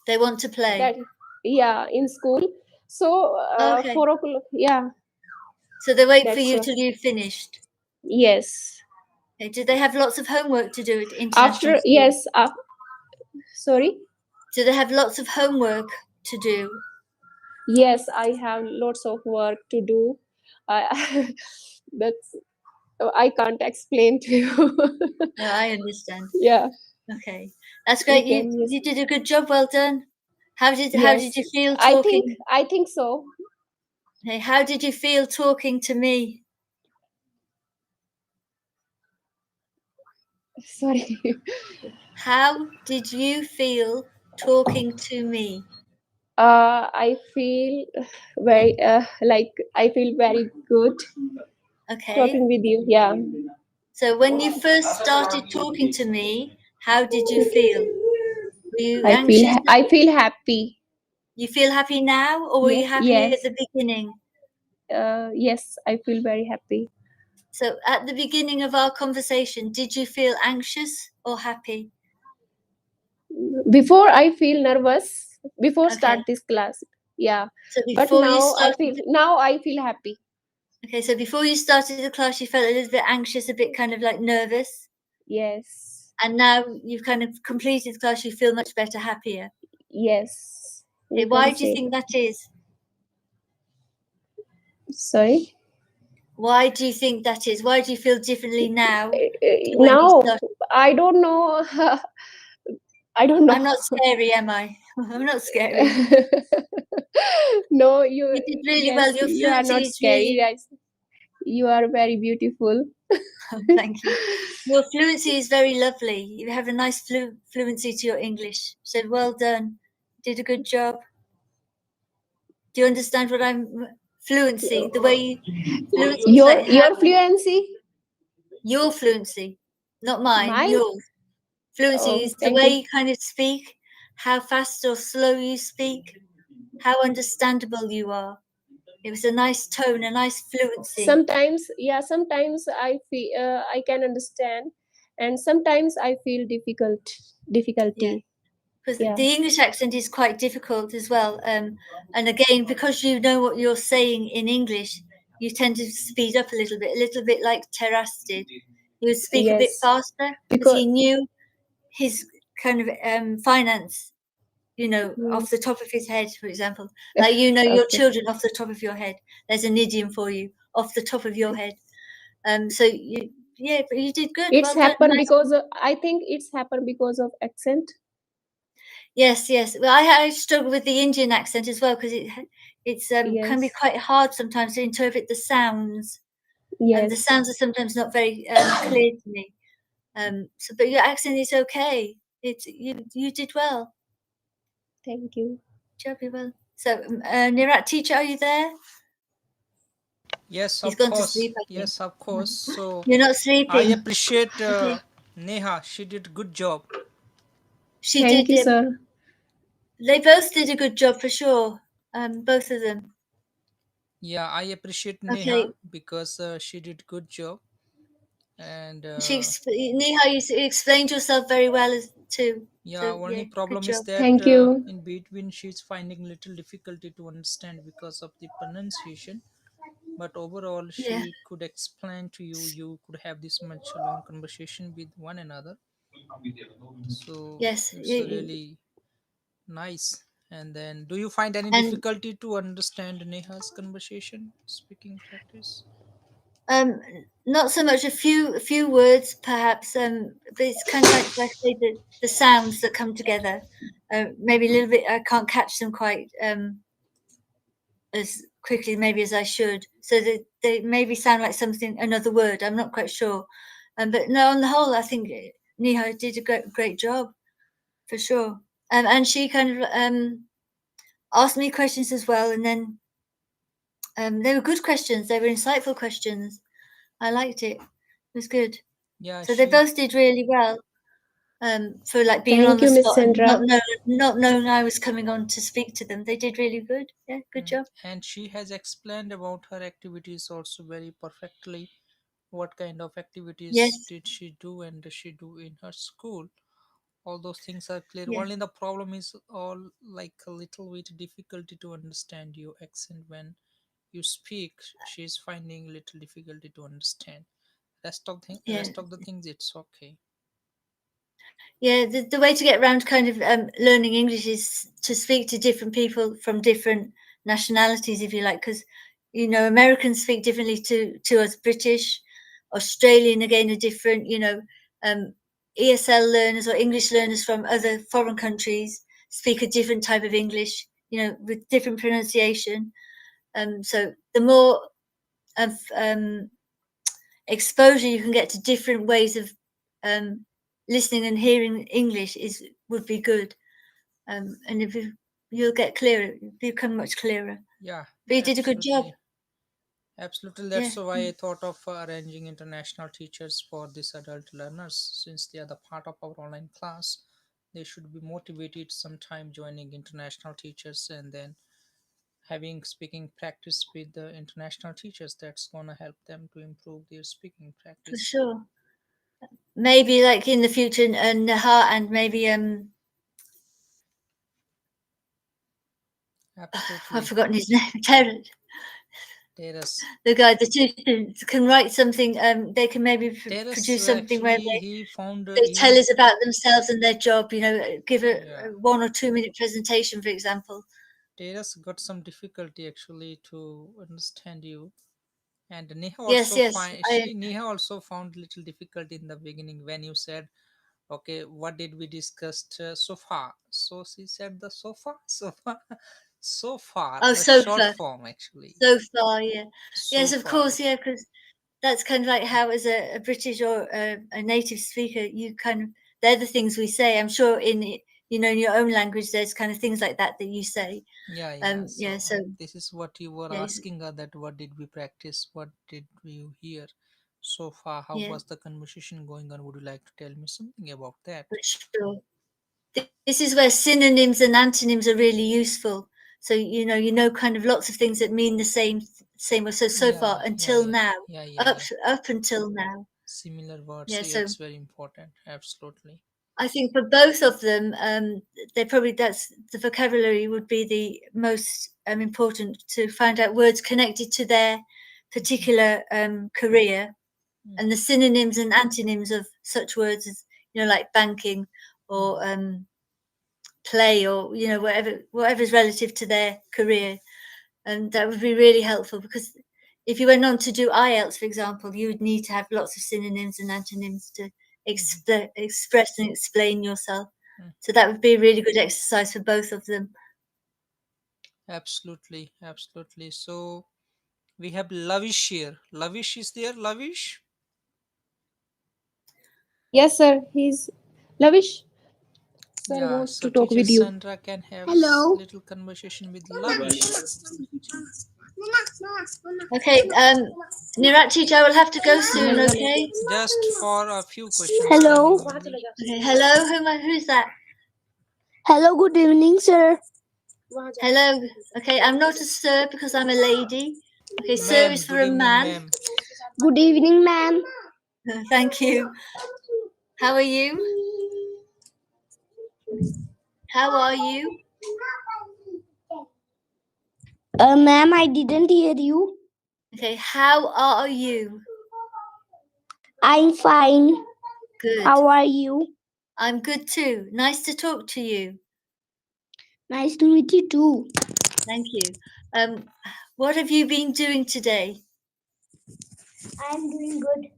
They want to play. That, yeah, in school. So Okay. 4 o'clock. Yeah, So they wait for that's you right. till you've finished. Yes. Okay. Do they have lots of homework to do at international After, school? yes. Sorry. Do they have lots of homework to do? Yes, I have lots of work to do. That's I can't explain to you. No, I understand. Yeah, Okay, that's you great. can. Yes. You did a good job. Well done. How did Yes. you feel I think talking? I think so. Hey, how did you feel talking to me? Sorry. How did you feel talking to me? I feel very like I feel very good Okay. talking with you. Yeah. So when you first started talking to me, how did you feel? Were you anxious? I feel happy. You feel happy now, or were you happy at Yes. the beginning? Yes, I feel very happy. So at the beginning of our conversation, did you feel anxious or happy? Before I feel nervous before Okay. start this class. Yeah. So But before you started, now I feel happy. okay, so before you started the class, you felt a little bit anxious, a bit kind of like nervous. Yes. And now you've kind of completed the class, you feel much better, happier. Yes. Okay, You why can do you say. think that is? Sorry. Why do you think that is? Why do you feel differently now to when you Now started? I don't know. I don't know. I'm not scary, am I? I'm not scary. No, You did really well. yes, Your you are fluency not is scary. really, Yes, you are very beautiful. thank you. Your fluency is very lovely. You have a nice fluency to your English. So well done. Did a good job. Do you understand what I'm fluency? The way fluency is like how Your fluency. your fluency, not mine. My. Yours. Fluency Oh, is the thank way you. you kind of speak, how fast or slow you speak, how understandable you are. It was a nice tone, a nice fluency. Sometimes, yeah, sometimes I feel I can understand, and sometimes I feel Yeah. difficulty. Because Yeah. the English accent is quite difficult as well. And again, because you know what you're saying in English, you tend to speed up a little bit like Terras did. He would speak a bit Yes. faster because Because he knew his kind of finance, off the yes. top of his head, for example. Like your Okay. children off the top of your head. There's an idiom for you, off the top of your head. So yeah, but you did good. It's Well done. happened Nice. because I think it's happened because of accent. Yes, yes. Well, I struggle with the Indian accent as well because it's can be Yes. quite hard sometimes to interpret the sounds, and the Yes. sounds are sometimes not very clear to me. But your accent is okay. You did well. Thank you. Job you well. So, Nirat teacher, are you there? Yes, He's of gone to course. sleep, I think. Yes, of course. So You're not I sleeping. appreciate Okay. Neha. She did good job. She Thank did. you, sir. They both did a good job for sure. Both of them. Yeah, I appreciate Okay. Neha because she did good job. And Neha, you explained yourself very well too. yeah, So only yeah, good problem is job. that Thank you. in between she's finding little difficulty to understand because of the pronunciation. But overall, Yeah. she could explain to you. You could have this much long conversation with one another. So Yes. it's really nice. And then, do you find any And difficulty to understand Neha's conversation, speaking practice? um, not so much a few words perhaps. But it's kind of like I say the sounds that come together. Maybe a little bit. I can't catch them quite as quickly maybe as I should. So they maybe sound like something another word. I'm not quite sure. But no, on the whole, I think Neha did a great job for sure. And she kind of asked me questions as well, and then they were good questions. They were insightful questions. I liked it. It was good. Yeah, So they she both did really well. For like being on Thank the you, Miss spot and Sandra. not knowing I was coming on to speak to them. They did really good. Yeah, good job. and she has explained about her activities also very perfectly. What kind of activities Yes, did she do and does she do in her school? All those things are clear. yeah, Only the problem is all like a little bit difficulty to understand your accent when you speak. She's finding little difficulty to understand. yeah. Rest of the things it's okay. Yeah, the way to get around kind of learning English is to speak to different people from different nationalities, if you like, because Americans speak differently to us British, Australian again are different. Um, ESL learners or English learners from other foreign countries speak a different type of English, with different pronunciation. So the more of exposure you can get to different ways of um, listening and hearing English would be good. And if you'll get clearer, become much clearer. Yeah, But you did a good job. absolutely. Absolutely, Yeah, that's why I thought of arranging international teachers for these adult learners. Since they are the part of our online class, they should be motivated sometime joining international teachers and then having speaking practice with the international teachers. That's gonna help them to improve their speaking for practice. sure. Maybe like in the future, and Nahar and maybe I've Absolutely. forgotten his name. Terrence, Terrace. the guy, the two students can write something. They can maybe Terrace produce something where actually he found they tell he us about themselves and their job. Give yeah, a 1 or 2 minute presentation, for example. Terrace got some difficulty actually to understand you. And Neha Yes, also yes. find she Neha also found little difficulty in the beginning when you said, "Okay, what did we discussed so far?" So she said the sofa, sofa, so far, Oh, the short sofa. form actually, So far, yeah. so Yes, of far. course, yeah, because that's kind of like how, as a British or a native speaker, you kind of they're the things we say. I'm sure in your own language, there's kind of things like that you say. Yeah, yeah. Yeah. So So this is what you were yeah, asking her, that what did we practice? What did you hear so far? How yeah, was the conversation going on? Would you like to tell me something about that? for sure. This is where synonyms and antonyms are really useful. So kind of lots of things that mean the same. So Yeah, far yeah, until yeah, now, yeah, yeah, up yeah. up until now. Similar words. Yeah. Yeah, So it's very important. Absolutely. I think for both of them, that's the vocabulary would be the most important to find out words connected to their Mhm, particular career, mhm, and the synonyms and antonyms of such words as like banking or mhm, play or whatever's relative to their career, and that would be really helpful because if you went on to do IELTS, for example, you would need to have lots of synonyms and antonyms to mhm, express and explain yourself. mhm. So that would be a really good exercise for both of them. Absolutely, absolutely. So we have Lavish here. Lavish is there. Lavish. Yes, sir. He's Lavish. Sir Yeah. wants So to talk teacher with you. Sandra can have Hello. little conversation with Lavish. Okay, Nirat teacher, I will have to go soon. Okay. Just for a few questions, can Hello. you only? Okay. Hello. Who's that? Hello, good evening, sir. Hello. Okay, I'm not a sir because I'm a lady. Okay, sir Ma'am, is for good a evening, man. ma'am. Good evening, ma'am. Thank you. How are you? How are you? Ma'am, I didn't hear you. Okay, how are you? I'm fine. Good. How are you? I'm good too. Nice to talk to you. Nice to meet you too. Thank you. Um, what have you been doing today? I'm doing good.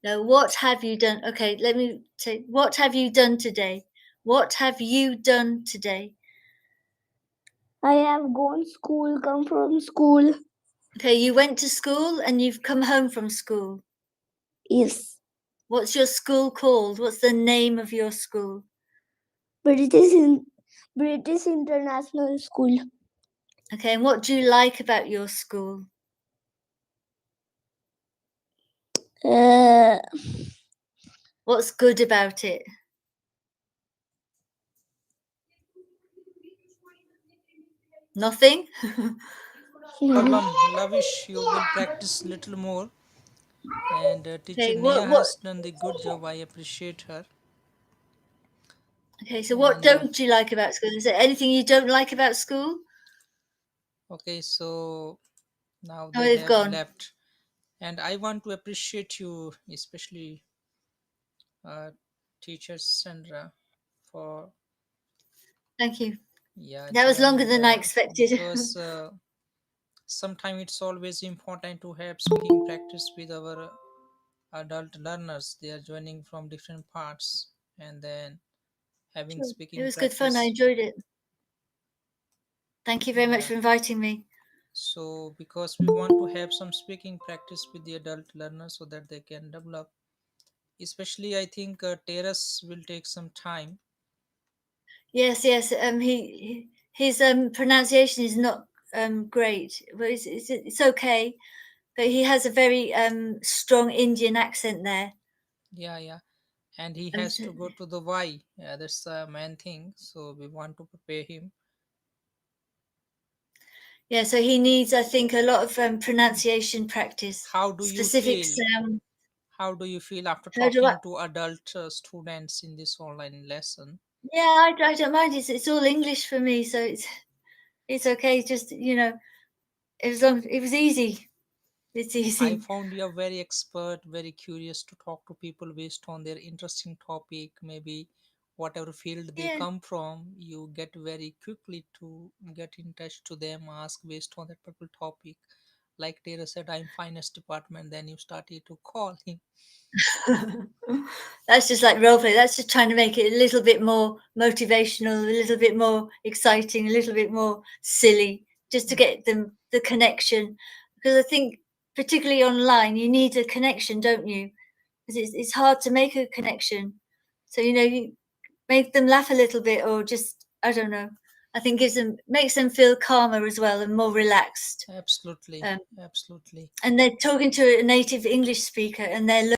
No, what have you done? Okay, let me say, what have you done today? What have you done today? I have gone school, come from school. Okay, you went to school and you've come home from school. Yes. What's your school called? What's the name of your school? British in British International School. Okay, and what do you like about your school? Uh, What's good about it? Nothing. Problem, Lavish, you will practice little more. And teacher Okay. Neha What? has done the good job. I appreciate her. Okay. So, what And don't you like about school? Is there anything you don't like about school? okay, so now Oh, they they've have gone. left. And I want to appreciate you, especially teacher Sandra, for Thank you. yeah That was longer joining than I expected. because sometimes it's always important to have speaking practice with our adult learners. They are joining from different parts and then having Sure. It speaking was good fun. I practice. enjoyed it. Thank you very much Yeah. for inviting me. So because we want to have some speaking practice with the adult learners so that they can develop. Especially, I think terrace will take some time. Yes, yes. His pronunciation is not great, but it's okay. But he has a very strong Indian accent there. Yeah, yeah. And he Um, has so- to go to the Y. Yeah, that's the main thing. So we want to prepare him. yeah, so he needs, I think, a lot of pronunciation practice, How do you specific feel? sound. How do you feel after How do I? talking to adult students in this online lesson? Yeah, I don't mind. It's all English for me, so it's okay. Just as long it was easy. It's I easy. found you are very expert, very curious to talk to people based on their interesting topic, maybe whatever field they Yeah. come from, you get very quickly to get in touch to them, ask based on that particular topic. Like Tara said, I'm finance department, then you started to call him. That's just like role play. That's just trying to make it a little bit more motivational, a little bit more exciting, a little bit more silly, just to get them the connection. Because I think, particularly online, you need a connection, don't you? Because it's hard to make a connection. So you make them laugh a little bit, or just I don't know. I think makes them feel calmer as well and more relaxed. Absolutely, Um, absolutely. and they're talking to a native English speaker, and they're